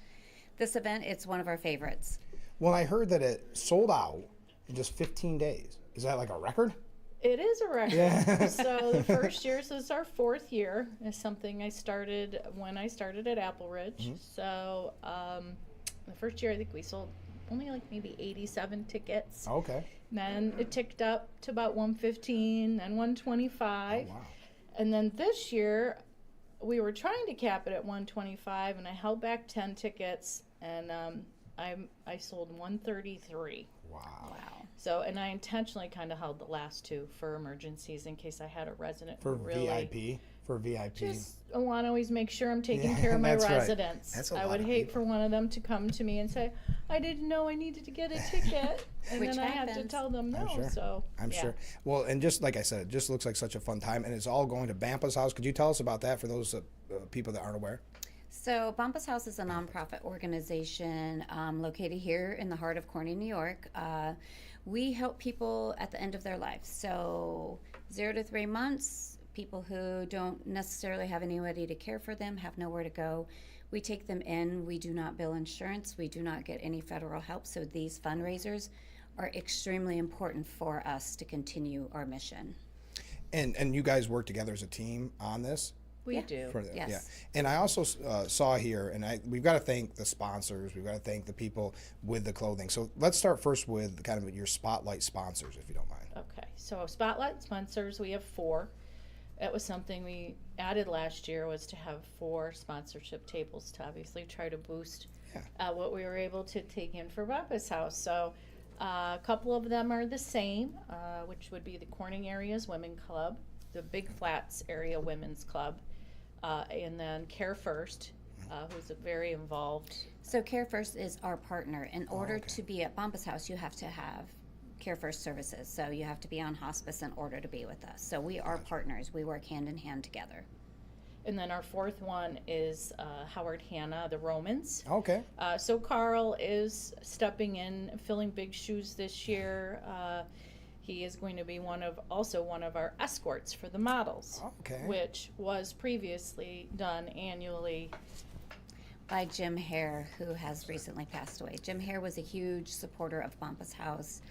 this event. It's one of our favorites. Well, I heard that it sold out in just 15 days. Is that like a record? It is a record. Yeah. So the first year, so it's our 4th year. It's something I started when I started at Apple Ridge. Mm-hmm. So the first year, I think we sold only like maybe 87 tickets. Okay. Then it ticked up to about 115, then 125. Oh, wow. And then this year, we were trying to cap it at 125, and I held back 10 tickets, and I sold 133. Wow. So, and I intentionally kind of held the last two for emergencies in case I had a resident For who really VIP. Just I want to always make sure I'm taking care of my that's right. residents. That's a I lot would of hate people. for one of them to come to me and say, "I didn't know I needed to get a ticket," and Which then I have to happens. tell them no. I'm sure. So I'm yeah. sure. Well, and just like I said, it just looks like such a fun time, and it's all going to Bampa's house. Could you tell us about that for those people that aren't aware? So Bumpus House is a nonprofit organization located here in the heart of Corning, New York. We help people at the end of their life. So 0 to 3 months, people who don't necessarily have anybody to care for them, have nowhere to go. We take them in. We do not bill insurance. We do not get any federal help. So these fundraisers are extremely important for us to continue our mission. And you guys work together as a team on this? We do. Yes. Yeah. And I also saw here, and we've got to thank the sponsors. We've got to thank the people with the clothing. So let's start first with kind of your spotlight sponsors, if you don't mind. Okay, so spotlight sponsors, we have 4. That was something we added last year, was to have 4 sponsorship tables to obviously try to boost what we were able to take in for Bumpus House. So a couple of them are the same, which would be the Corning Area's Women Club, the Big Flats Area Women's Club, and then Care First, who's very involved. So Care First is our partner. In order to be at Bumpus House, you have to have Care First services. So you have to be on hospice in order to be with us. So we are partners. We work hand in hand together. And then our 4th one is Howard Hanna, the Romans. Okay. So Carl is stepping in, filling big shoes this year. He is going to be also one of our escorts for the models, which was previously done annually by Jim Hare, who has recently passed away. Jim Hare was a huge supporter of Bumpus House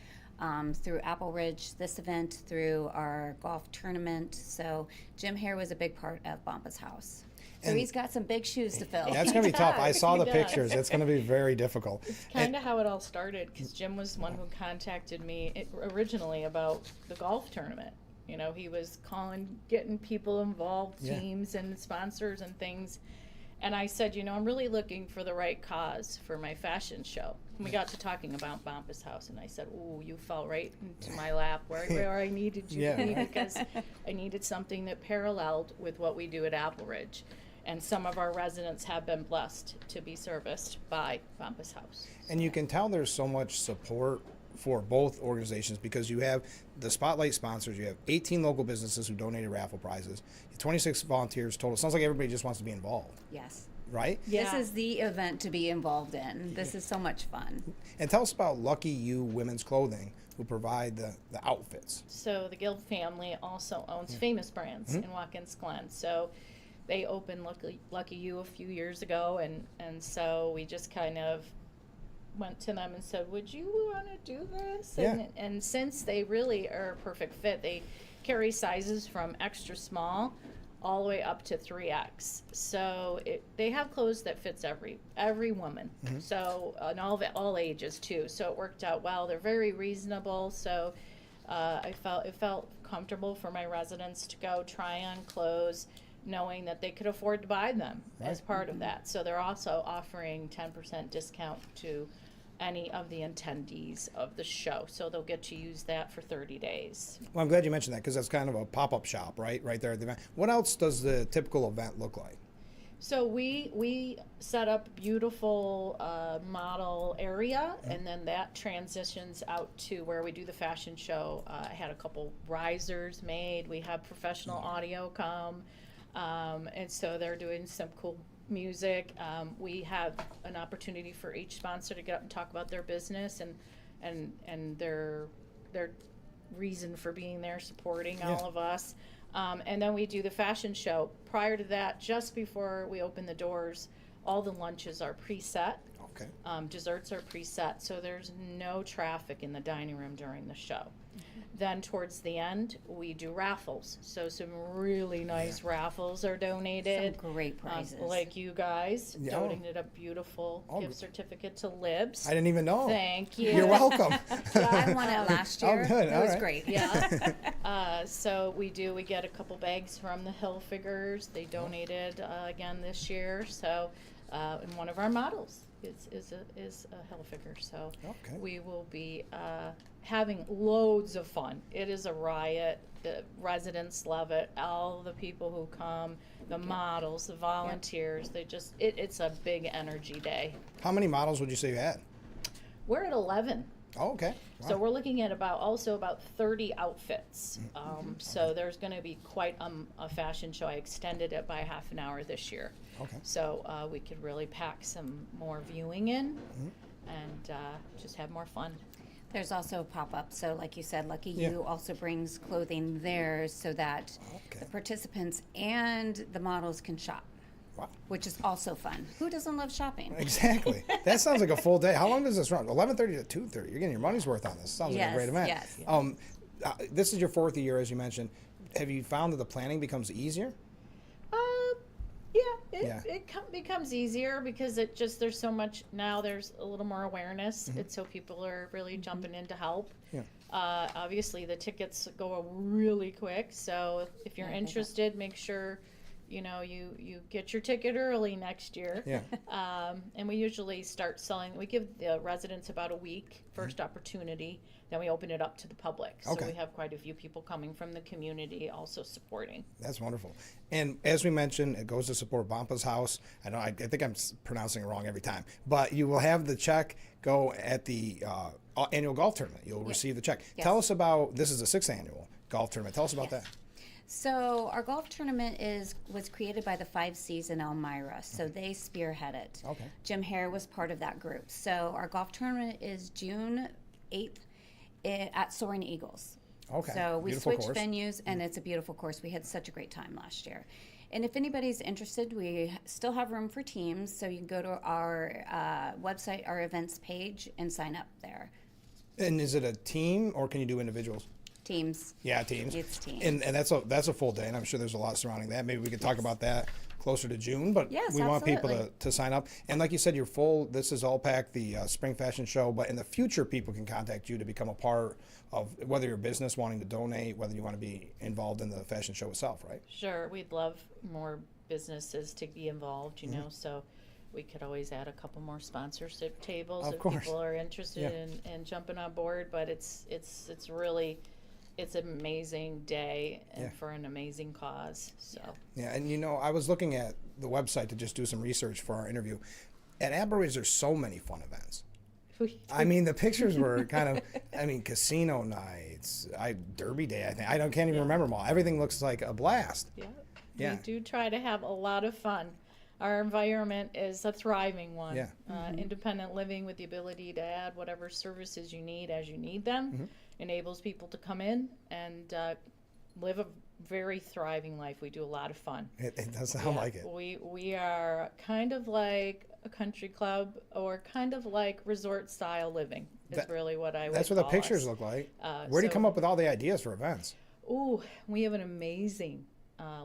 through Apple Ridge, this event, through our golf tournament. So Jim Hare was a big part of Bumpus House. So And he's got some big shoes to fill. That's going to be tough. I saw the does. pictures. It's going to be very difficult. It's kind of how it all started, because Jim was the one who contacted me originally about the golf tournament. You know, he was getting people involved, teams and sponsors and things. And I said, you know, I'm really looking for the right cause for my fashion show. And we got to talking about Bumpus House, and I said, ooh, you fell right into my lap where I needed you to be, because I needed something that paralleled with what we do at Apple Ridge. And some of our residents have been blessed to be serviced by Bumpus House. And you can tell there's so much support for both organizations, because you have the spotlight sponsors, you have 18 local businesses who donated raffle prizes, 26 volunteers total. Sounds like everybody just wants to be involved. Yes. Right? This is the event to be involved in. This is so much fun. And tell us about Lucky You Women's Clothing, who provide the outfits. So the Guild family also owns Famous Brands in Watkins Glen. So they opened Lucky You a few years ago, and so we just kind of went to them and said, would you want to do this? And since they really are a perfect fit, they carry sizes from extra small all the way up to 3X. So they have clothes that fits every woman. So and all ages too. So it worked out well. They're very reasonable. So it felt comfortable for my residents to go try on clothes, knowing that they could afford to buy them as part of that. So they're also offering 10% discount to any of the attendees of the show. So they'll get to use that for 30 days. Well, I'm glad you mentioned that, because that's kind of a pop-up shop, right there at the event. What else does the typical event look like? So we set up beautiful model area, and then that transitions out to where we do the fashion show. I had a couple risers made. We have professional audio come, and so they're doing some cool music. We have an opportunity for each sponsor to get up and talk about their business and their reason for being there, supporting all of us. And then we do the fashion show. Prior to that, just before we open the doors, all the lunches are preset. Okay. Desserts are preset, so there's no traffic in the dining room during the show. Then towards the end, we do raffles. So some really nice raffles are donated. Some great prizes. Like you guys Yeah. donated a beautiful gift certificate to Libs. I didn't even know. Thank you. You're welcome. I won it last year. Oh, good. It All was right. great. Yeah. So we get a couple bags from the Hilfigers. They donated again this year. So, and one of our models is a Hilfiger. So we will be having loads of fun. It is a riot. The residents love it. All the people who come, the models, the volunteers, they just, it's a big energy day. How many models would you say you had? We're at 11. Oh, okay. So we're looking at about 30 outfits. So there's going to be quite a fashion show. I extended it by half an hour this year. Okay. So we could really pack some more viewing in and just have more fun. There's also a pop-up. So like you said, Lucky You also brings clothing there so that the participants and the models can shop. Wow. Which is also fun. Who doesn't love shopping? Exactly. That sounds like a full day. How long does this run? 11:30 to 2:30. You're getting your money's worth on this. Sounds like a great event. Yes. This is your 4th year, as you mentioned. Have you found that the planning becomes easier? It becomes easier because there's so much now. There's a little more awareness. It's so people are really jumping in to help. Yeah. Obviously, the tickets go really quick. So if you're interested, make sure you get your ticket early next year. Yeah. And we usually start selling. We give the residents about a week first opportunity. Then we open it up to the public. So we have quite a few people coming from the community also supporting. That's wonderful. And as we mentioned, it goes to support Bampa's house. I think I'm pronouncing it wrong every time. But you will have the check go at the annual golf tournament. You'll receive the check. Yes. Tell us about, this is the 6th annual golf tournament. Tell us about that. So our golf tournament was created by the 5 Cs in Elmira, so they spearhead it. Okay. Jim Hare was part of that group. So our golf tournament is June 8th at Soaring Eagles. Okay. So we Beautiful switched course. venues, and it's a beautiful course. We had such a great time last year. And if anybody's interested, we still have room for teams, so you can go to our website, our events page, and sign up there. And is it a team, or can you do individuals? Teams. Yeah, teams. It's teams. And that's a full day, and I'm sure there's a lot surrounding that. Maybe we could talk about that closer to June, but Yes, we want people absolutely. to sign up. And like you said, you're full. This is all packed, the spring fashion show, but in the future, people can contact you to become a part of whether your business wanting to donate, whether you want to be involved in the fashion show itself, right? Sure, we'd love more businesses to be involved, so we could always add a couple more sponsorship tables Of if course. people are interested in jumping on board. But it's really an amazing day and for an amazing cause. So Yeah, and I was looking at the website to just do some research for our interview. At Appleridge, there's so many fun events. I mean, the pictures were casino nights, Derby Day, I think. Can't even remember them all. Everything looks like a blast. we do try to have a lot of fun. Our environment is a thriving one. Yeah. Independent living with the ability to add whatever services you need as you need them enables people to come in and live a very thriving life. We do a lot of fun. It does sound like it. We are kind of like a country club, or kind of like resort style living is really what I would That's what the call pictures us. look like. Where do you come up with all the ideas for events? Ooh, we have an amazing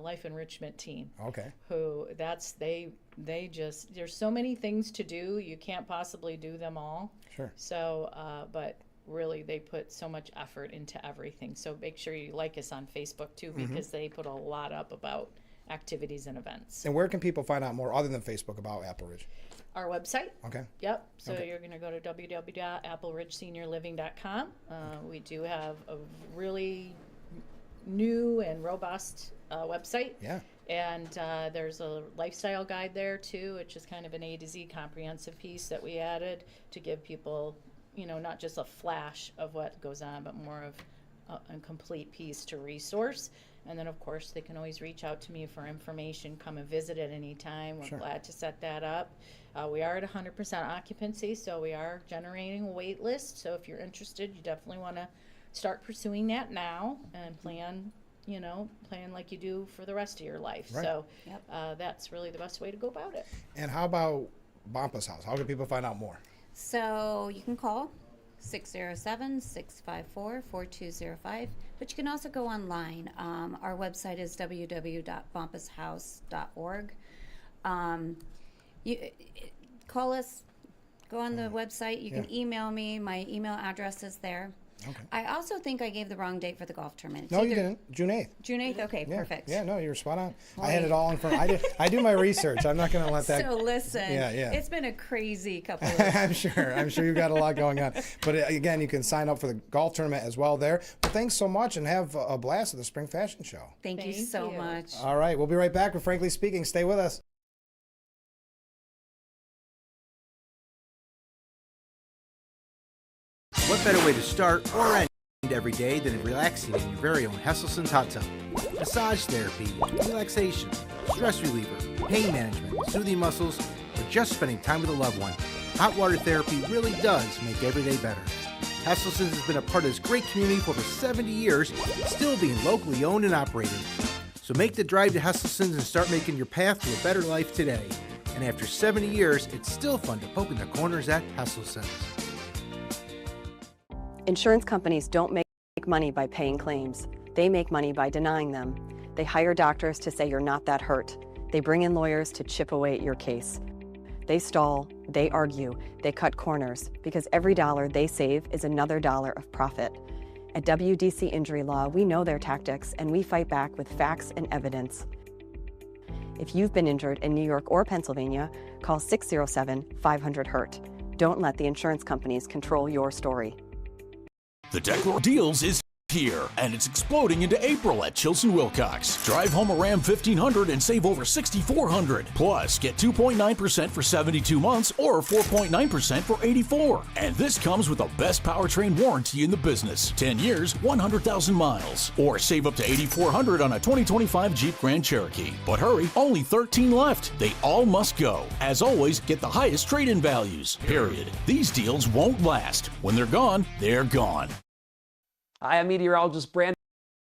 life enrichment team. Okay. Who they just, there's so many things to do, you can't possibly do them all. Sure. So but really they put so much effort into everything. So make sure you like us on Facebook too, because they put a lot up about activities and events. And where can people find out more other than Facebook about Appleridge? Our website. Okay. Yep. So Okay. you're going to go to www.appleridgeseniorliving.com. We do have a really new and robust website. Yeah. And there's a lifestyle guide there too, which is kind of an A to Z comprehensive piece that we added to give people, not just a flash of what goes on, but more of a complete piece to resource. And then, of course, they can always reach out to me for information, come and visit at any time. We're glad to set that up. We are at 100% occupancy, so we are generating a wait list. So if you're interested, you definitely want to start pursuing that now and plan like you do for the rest of your life. Right. So that's really the best way to go about it. And how about Bumpus House? How can people find out more? So you can call 607-654-4205, but you can also go online. Our website is www.bumpushouse.org. You call us, go on the website. You can email me. My email address is there. Okay. I also think I gave the wrong date for the golf tournament. No, you didn't. June 8th. June 8th? Okay, Yeah. perfect. Yeah, no, you're spot on. I had it all in front. I do my research. I'm not going to let that. So listen, Yeah. it's been a crazy couple of I'm sure you've got a lot going on. But again, you can sign up for the golf tournament as well there. But thanks so much and have a blast at the Spring Fashion Show. Thank you so much. All right, we'll be right back with Frankly Speaking. Stay with us. What better way to start or end every day than relaxing in your very own Hesselson's hot tub? Massage therapy, relaxation, stress reliever, pain management, soothing muscles, or just spending time with a loved one. Hot water therapy really does make every day better. Hesselson's has been a part of this great community for over 70 years, still being locally owned and operated. So make the drive to Hesselson's and start making your path to a better life today. And after 70 years, it's still fun to poke in the corners at Hesselson's. Insurance companies don't make money by paying claims. They make money by denying them. They hire doctors to say you're not that hurt. They bring in lawyers to chip away at your case. They stall, they argue, they cut corners, because every dollar they save is another dollar of profit. At WYDC Injury Law, we know their tactics, and we fight back with facts and evidence. If you've been injured in New York or Pennsylvania, call 607-500-HURT. Don't let the insurance companies control your story. The Declar Deals is here, and it's exploding into April at Chilson Wilcox. Drive home a Ram 1500 and save over $6,400. Plus, get 2.9% for 72 months or 4.9% for 84. And this comes with the best powertrain warranty in the business. 10 years, 100,000 miles. Or save up to $8,400 on a 2025 Jeep Grand Cherokee. But hurry, only 13 left. They all must go. As always, get the highest trade-in values. Period. These deals won't last. When they're gone, they're gone. I am meteorologist Brandon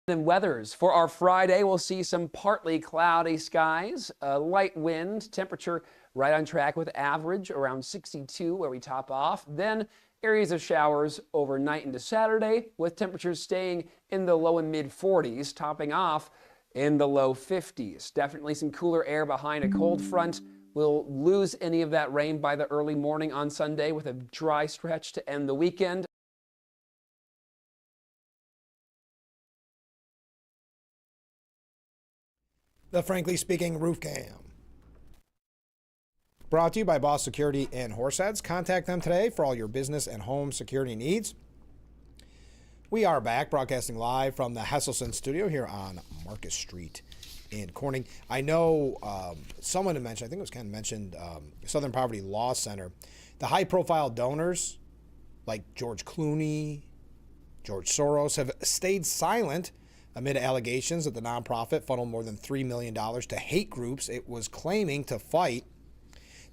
Weathers. For our Friday, we'll see some partly cloudy skies, a light wind, temperature right on track with average, around 62 where we top off. Then areas of showers overnight into Saturday, with temperatures staying in the low and mid 40s, topping off in the low 50s. Definitely some cooler air behind a cold front. We'll lose any of that rain by the early morning on Sunday with a dry stretch to end the weekend. The Frankly Speaking Roof Cam. Brought to you by Boss Security in Horseheads. Contact them today for all your business and home security needs. We are back broadcasting live from the Hesselson studio here on Marcus Street in Corning. I know someone had mentioned, I think it was Ken mentioned, Southern Poverty Law Center. The high-profile donors like George Clooney, George Soros have stayed silent amid allegations that the nonprofit funneled more than $3 million to hate groups it was claiming to fight.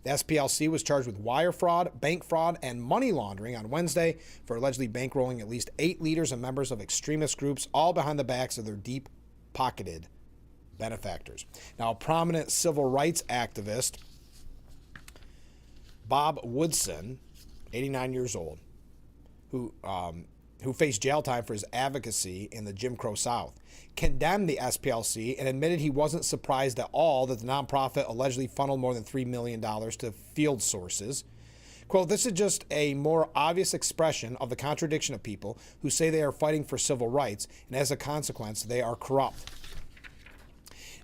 The SPLC was charged with wire fraud, bank fraud, and money laundering on Wednesday for allegedly bankrolling at least 8 leaders and members of extremist groups, all behind the backs of their deep-pocketed benefactors. Now, a prominent civil rights activist, Bob Woodson, 89 years old, who faced jail time for his advocacy in the Jim Crow South, condemned the SPLC and admitted he wasn't surprised at all that the nonprofit allegedly funneled more than $3 million to field sources. Quote, "This is just a more obvious expression of the contradiction of people who say they are fighting for civil rights, and as a consequence, they are corrupt.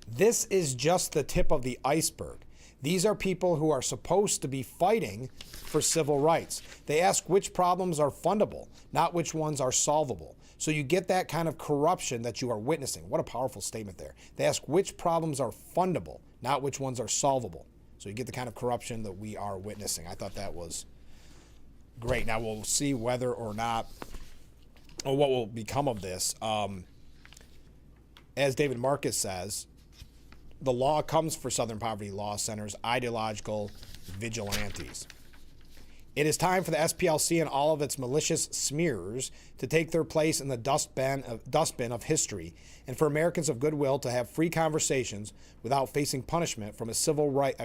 This is just the tip of the iceberg. These are people who are supposed to be fighting for civil rights. They ask which problems are fundable, not which ones are solvable. So you get that kind of corruption that you are witnessing." What a powerful statement there. They ask which problems are fundable, not which ones are solvable. So you get the kind of corruption that we are witnessing. I thought that was great. Now we'll see whether or not, or what will become of this. As David Marcus says, the law comes for Southern Poverty Law Center's ideological vigilantes. It is time for the SPLC and all of its malicious smears to take their place in the dustbin of history, and for Americans of goodwill to have free conversations without facing punishment from a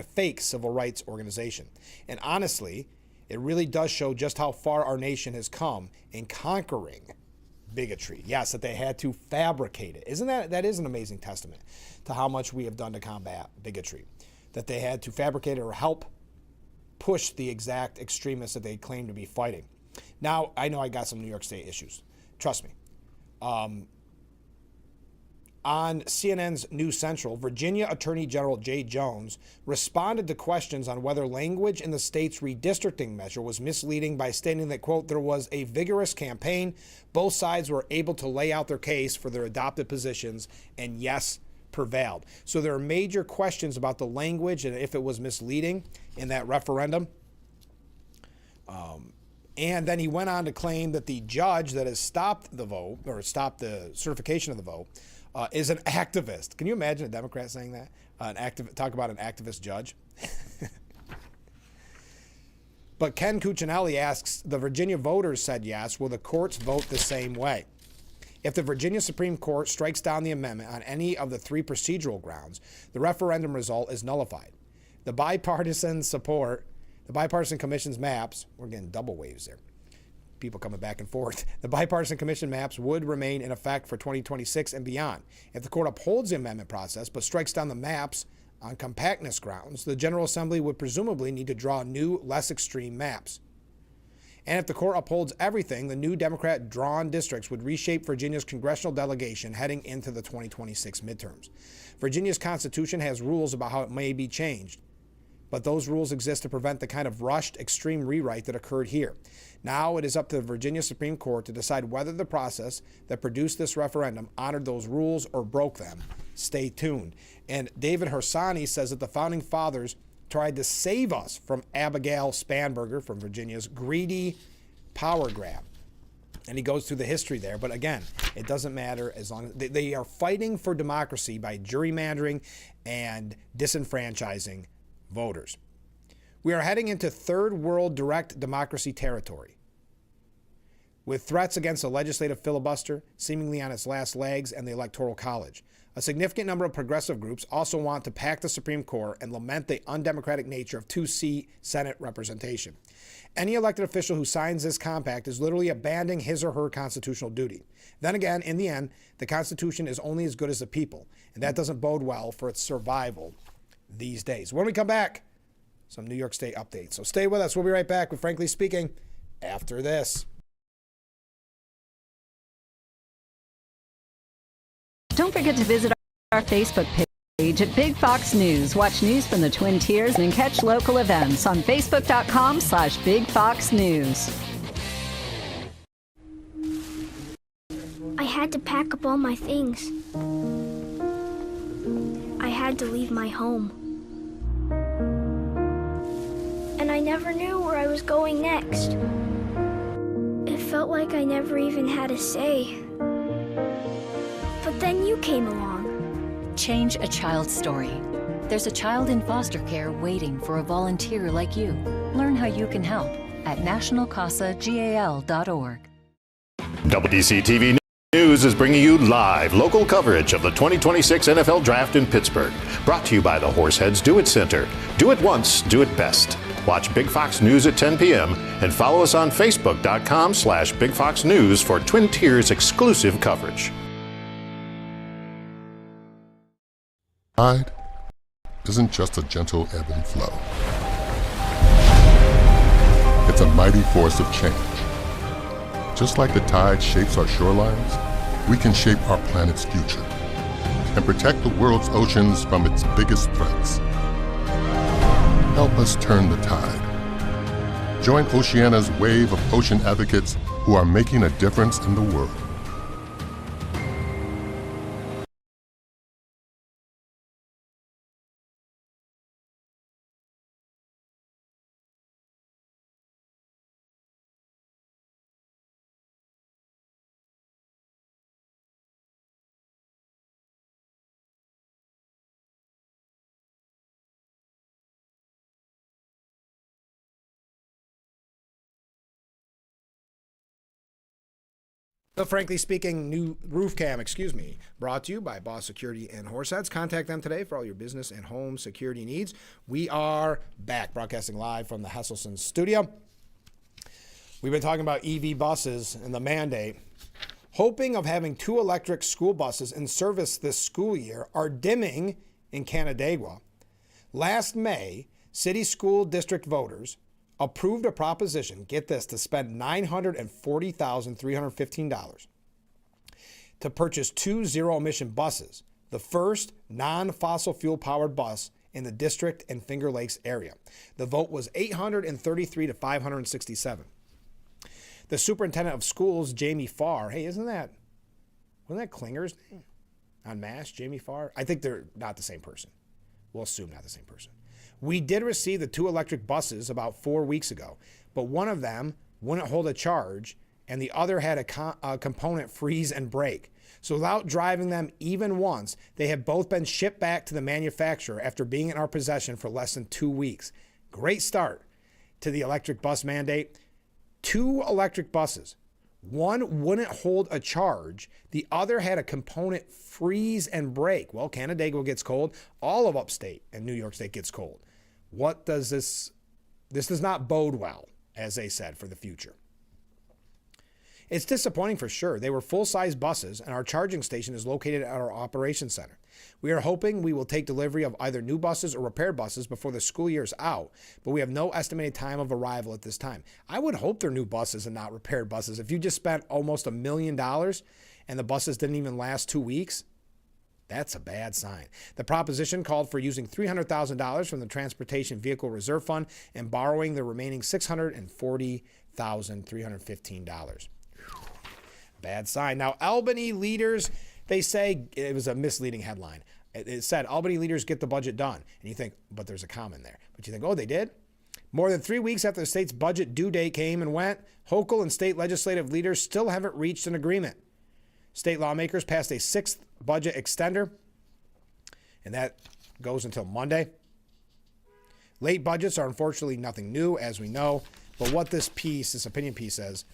fake civil rights organization. And honestly, it really does show just how far our nation has come in conquering bigotry. Yes, that they had to fabricate it. That is an amazing testament to how much we have done to combat bigotry. That they had to fabricate it or help push the exact extremists that they claim to be fighting. Now, I know I got some New York State issues. Trust me. On CNN's News Central, Virginia Attorney General Jay Jones responded to questions on whether language in the state's redistricting measure was misleading by stating that, quote, there was a vigorous campaign. Both sides were able to lay out their case for their adopted positions, and yes, prevailed. So there are major questions about the language and if it was misleading in that referendum. And then he went on to claim that the judge that has stopped the vote or stopped the certification of the vote is an activist. Can you imagine a Democrat saying that? Talk about an activist judge. But Ken Cuccinelli asks, the Virginia voters said yes. Will the courts vote the same way? If the Virginia Supreme Court strikes down the amendment on any of the three procedural grounds, the referendum result is nullified. The bipartisan commission's maps, we're getting double waves there, people coming back and forth. The bipartisan commission maps would remain in effect for 2026 and beyond. If the court upholds the amendment process but strikes down the maps on compactness grounds, the General Assembly would presumably need to draw new, less extreme maps. And if the court upholds everything, the new Democrat-drawn districts would reshape Virginia's congressional delegation heading into the 2026 midterms. Virginia's Constitution has rules about how it may be changed, but those rules exist to prevent the kind of rushed, extreme rewrite that occurred here. Now it is up to the Virginia Supreme Court to decide whether the process that produced this referendum honored those rules or broke them. Stay tuned. And David Hersani says that the Founding Fathers tried to save us from Abigail Spanberger from Virginia's greedy power grab. And he goes through the history there. But again, it doesn't matter as long as they are fighting for democracy by gerrymandering and disenfranchising voters. We are heading into third world direct democracy territory, with threats against a legislative filibuster seemingly on its last legs and the Electoral College. A significant number of progressive groups also want to pack the Supreme Court and lament the undemocratic nature of two-seat Senate representation. Any elected official who signs this compact is literally abandoning his or her constitutional duty. Then again, in the end, the Constitution is only as good as the people, and that doesn't bode well for its survival these days. When we come back, some New York State updates. So stay with us. We'll be right back with Frankly Speaking after this. Don't forget to visit our Facebook page at Big Fox News. Watch news from the Twin Tiers and catch local events on Facebook.com/Big Fox News. I had to pack up all my things. I had to leave my home. And I never knew where I was going next. It felt like I never even had a say. But then you came along. Change a child's story. There's a child in foster care waiting for a volunteer like you. Learn how you can help at nationalcasagal.org. WYDC TV News is bringing you live local coverage of the 2026 NFL Draft in Pittsburgh. Brought to you by the Horseheads Do It Center. Do it once, do it best. Watch Big Fox News at 10 p.m. and follow us on Facebook.com/Big Fox News for Twin Tiers exclusive coverage. Tide isn't just a gentle ebb and flow. It's a mighty force of change. Just like the tide shapes our shorelines, we can shape our planet's future and protect the world's oceans from its biggest threats. Help us turn the tide. Join Oceania's wave of ocean advocates who are making a difference in the world. The Frankly Speaking new roof cam, brought to you by Boss Security and Horseheads. Contact them today for all your business and home security needs. We are back broadcasting live from the Hesselson studio. We've been talking about EV buses and the mandate. Hoping of having 2 electric school buses in service this school year are dimming in Canandaigua. Last May, city school district voters approved a proposition, get this, to spend $940,315 to purchase 2 zero-emission buses, the first non-fossil fuel-powered bus in the district and Finger Lakes area. The vote was 833 to 567. The superintendent of schools, Jamie Farr, hey, wasn't that Klinger's name on MASH, Jamie Farr? I think they're not the same person. We'll assume not the same person. We did receive the 2 electric buses about 4 weeks ago, but one of them wouldn't hold a charge and the other had a component freeze and break. So without driving them even once, they have both been shipped back to the manufacturer after being in our possession for less than 2 weeks. Great start to the electric bus mandate. 2 electric buses. One wouldn't hold a charge. The other had a component freeze and break. Well, Canandaigua gets cold. All of upstate and New York State gets cold. What does this does not bode well, as they said, for the future. It's disappointing for sure. They were full-size buses, and our charging station is located at our operations center. We are hoping we will take delivery of either new buses or repaired buses before the school year is out, but we have no estimated time of arrival at this time. I would hope they're new buses and not repaired buses. If you just spent almost $1 million and the buses didn't even last 2 weeks, that's a bad sign. The proposition called for using $300,000 from the Transportation Vehicle Reserve Fund and borrowing the remaining $640,315. Bad sign. Now, Albany leaders, they say, it was a misleading headline. It said, Albany leaders get the budget done. And you think, but there's a comma in there. But you think, oh, they did? More than 3 weeks after the state's budget due date came and went, Hochul and state legislative leaders still haven't reached an agreement. State lawmakers passed a 6th budget extender, and that goes until Monday. Late budgets are unfortunately nothing new, as we know, but what this opinion piece says,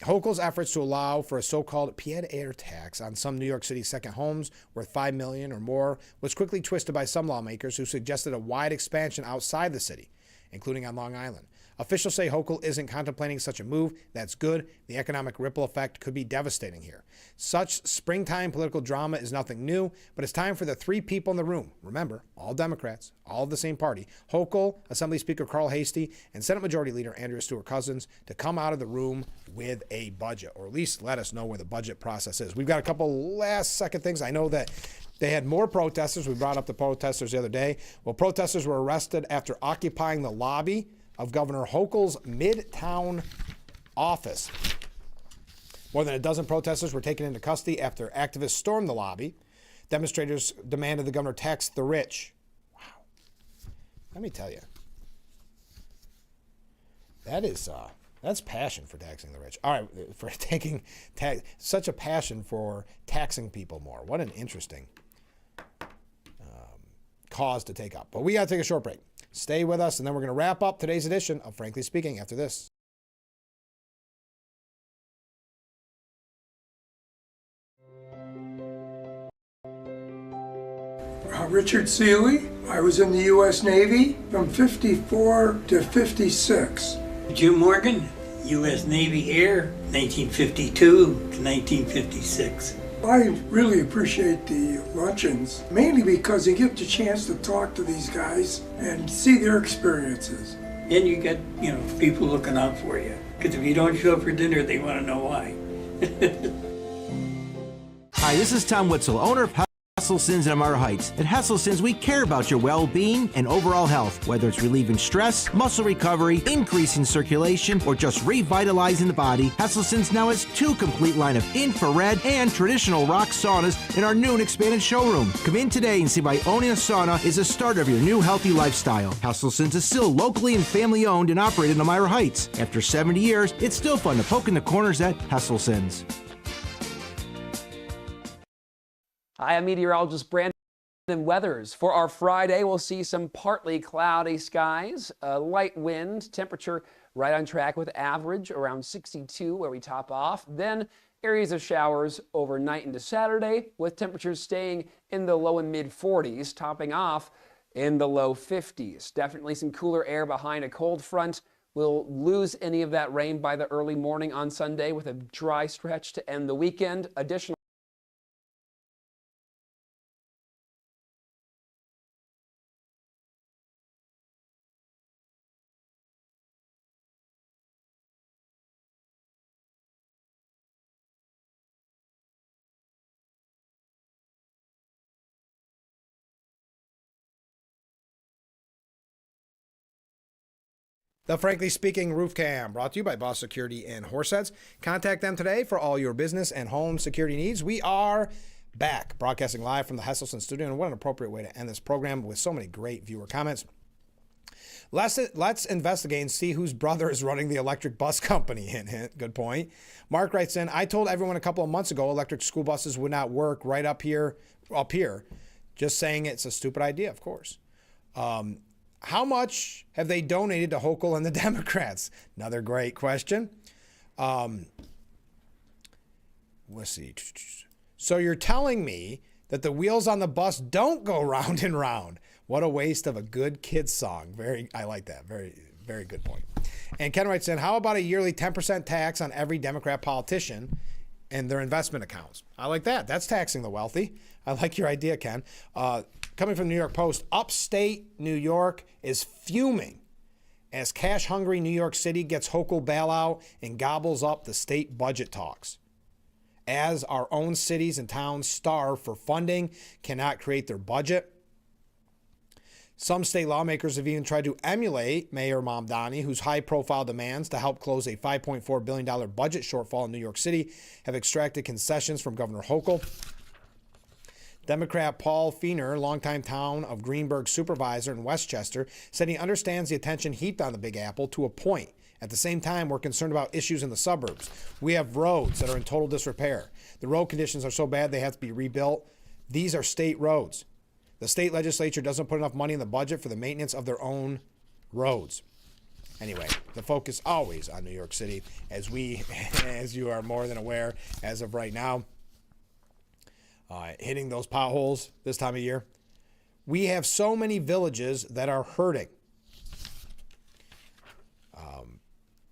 Hochul's efforts to allow for a so-called pied-à-terre tax on some New York City second homes worth $5 million or more was quickly twisted by some lawmakers who suggested a wide expansion outside the city, including on Long Island. Officials say Hochul isn't contemplating such a move. That's good. The economic ripple effect could be devastating here. Such springtime political drama is nothing new, but it's time for the 3 people in the room. Remember, all Democrats, all of the same party. Hochul, Assembly Speaker Carl Hastie, and Senate Majority Leader Andrea Stewart Cousins to come out of the room with a budget, or at least let us know where the budget process is. We've got a couple last-second things. I know that they had more protesters. We brought up the protesters the other day. Well, protesters were arrested after occupying the lobby of Governor Hochul's Midtown office. More than a dozen protesters were taken into custody after activists stormed the lobby. Demonstrators demanded the governor tax the rich. Wow. Let me tell you. That's passion for taxing the rich. All right, for taking such a passion for taxing people more. What an interesting cause to take up. But we got to take a short break. Stay with us, and then we're going to wrap up today's edition of Frankly Speaking after this. Richard Seeley. I was in the U.S. Navy from 54 to 56. Jim Morgan, U.S. Navy Air, 1952 to 1956. I really appreciate the luncheons, mainly because you get the chance to talk to these guys and see their experiences. And you get, people looking out for you. Because if you don't show up for dinner, they want to know why. Hi, this is Tom Witzel, owner of Hesselson's in Amara Heights. At Hesselson's, we care about your well-being and overall health, whether it's relieving stress, muscle recovery, increasing circulation, or just revitalizing the body. Hesselson's now has 2 complete line of infrared and traditional rock saunas in our new and expanded showroom. Come in today and see why owning a sauna is the start of your new healthy lifestyle. Hesselson's is still locally and family owned and operated in Amara Heights. After 70 years, it's still fun to poke in the corners at Hesselson's. Hi, I'm meteorologist Brandon Weathers. For our Friday, we'll see some partly cloudy skies, a light wind, temperature right on track with average, around 62 where we top off. Then Areas of showers overnight into Saturday, with temperatures staying in the low and mid 40s, topping off in the low 50s. Definitely some cooler air behind a cold front. We'll lose any of that rain by the early morning on Sunday with a dry stretch to end the weekend. Additional The Frankly Speaking Roof Cam, brought to you by Boss Security and Horseheads. Contact them today for all your business and home security needs. We are back, broadcasting live from the Hesselson studio, and what an appropriate way to end this program with so many great viewer comments. Let's investigate and see whose brother is running the electric bus company. Hint, hint. Good point. Mark writes in, I told everyone a couple of months ago electric school buses would not work right up here. Just saying it's a stupid idea, of course. How much have they donated to Hochul and the Democrats? Another great question. Let's see. So you're telling me that the wheels on the bus don't go round and round. What a waste of a good kid's song. I like that. Very, very good point. And Ken writes in, how about a yearly 10% tax on every Democrat politician and their investment accounts? I like that. That's taxing the wealthy. I like your idea, Ken. Coming from the New York Post, upstate New York is fuming as cash-hungry New York City gets Hochul bailout and gobbles up the state budget talks. As our own cities and towns starve for funding, cannot create their budget. Some state lawmakers have even tried to emulate Mayor Mamdani, whose high-profile demands to help close a $5.4 billion budget shortfall in New York City have extracted concessions from Governor Hochul. Democrat Paul Feener, longtime town of Greenburgh supervisor in Westchester, said he understands the attention heaped on the Big Apple to a point. At the same time, we're concerned about issues in the suburbs. We have roads that are in total disrepair. The road conditions are so bad they have to be rebuilt. These are state roads. The state legislature doesn't put enough money in the budget for the maintenance of their own roads. Anyway, the focus always on New York City, as you are more than aware as of right now. Hitting those potholes this time of year. We have so many villages that are hurting.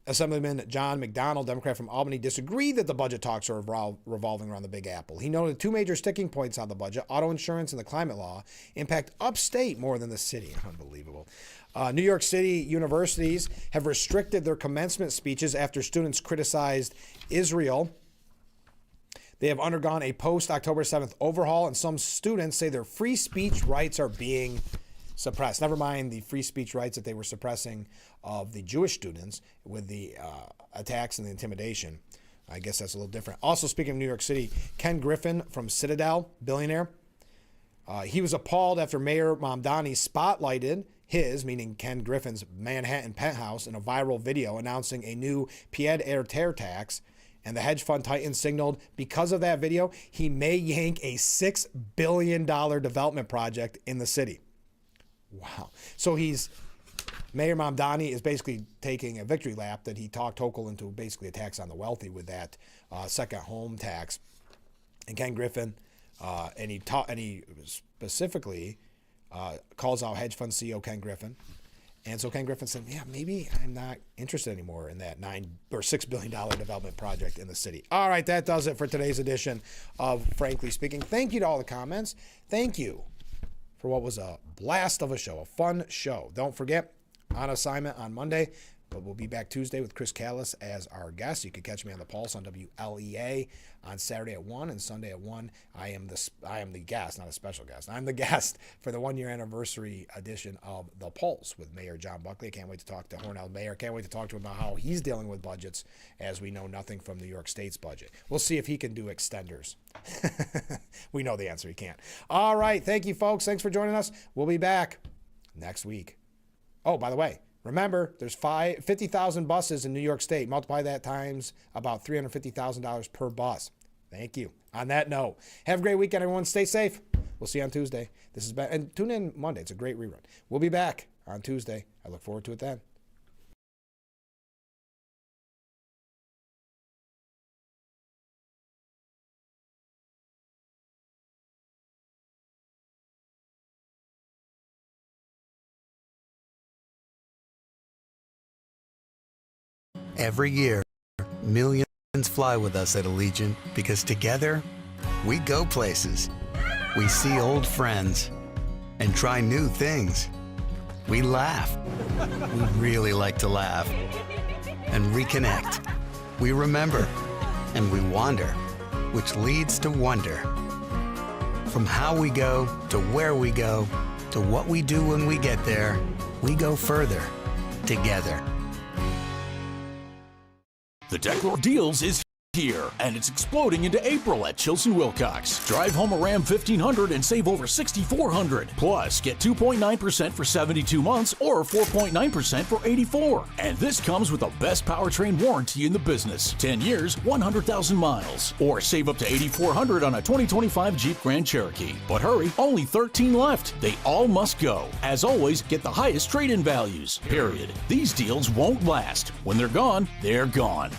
Assemblyman John McDonald, Democrat from Albany, disagreed that the budget talks are revolving around the Big Apple. He noted two major sticking points on the budget, auto insurance and the climate law, impact upstate more than the city. Unbelievable. New York City universities have restricted their commencement speeches after students criticized Israel. They have undergone a post-October 7th overhaul, and some students say their free speech rights are being suppressed. Never mind the free speech rights that they were suppressing of the Jewish students with the attacks and the intimidation. I guess that's a little different. Also, speaking of New York City, Ken Griffin from Citadel, billionaire, he was appalled after Mayor Mamdani spotlighted his, meaning Ken Griffin's, Manhattan penthouse in a viral video announcing a new pied-à-terre tax. And the hedge fund titan signaled because of that video, he may yank a $6 billion development project in the city. Wow. So Mayor Mamdani is basically taking a victory lap that he talked Hochul into basically a tax on the wealthy with that second home tax. And Ken Griffin, and he specifically calls out hedge fund CEO Ken Griffin. And so Ken Griffin said, yeah, maybe I'm not interested anymore in that $6 billion development project in the city. All right, that does it for today's edition of Frankly Speaking. Thank you to all the comments. Thank you for what was a blast of a show, a fun show. Don't forget, on assignment on Monday, but we'll be back Tuesday with Chris Callis as our guest. You can catch me on the Pulse on WLEA on Saturday at 1 and Sunday at 1. I am the guest, not a special guest. I'm the guest for the 1-year anniversary edition of The Pulse with Mayor John Buckley. I can't wait to talk to Hornell Mayor. Can't wait to talk to him about how he's dealing with budgets, as we know nothing from New York State's budget. We'll see if he can do extenders. We know the answer, he can't. All right, thank you, folks. Thanks for joining us. We'll be back next week. Oh, by the way, remember, there's 50,000 buses in New York State. Multiply that times about $350,000 per bus. Thank you. On that note, have a great weekend, everyone. Stay safe. We'll see you on Tuesday. And tune in Monday. It's a great rerun. We'll be back on Tuesday. I look forward to it then. Every year, millions fly with us at Allegiant because together, we go places. We see old friends and try new things. We laugh. We really like to laugh. And reconnect. We remember. And we wander, which leads to wonder. From how we go to where we go to what we do when we get there, we go further together. The Decor Deals is here, and it's exploding into April at Chilson Wilcox. Drive home a Ram 1500 and save over $6,400. Plus, get 2.9% for 72 months or 4.9% for 84. And this comes with the best powertrain warranty in the business. 10 years, 100,000 miles. Or save up to $8,400 on a 2025 Jeep Grand Cherokee. But hurry, only 13 left. They all must go. As always, get the highest trade-in values. Period. These deals won't last. When they're gone, they're gone.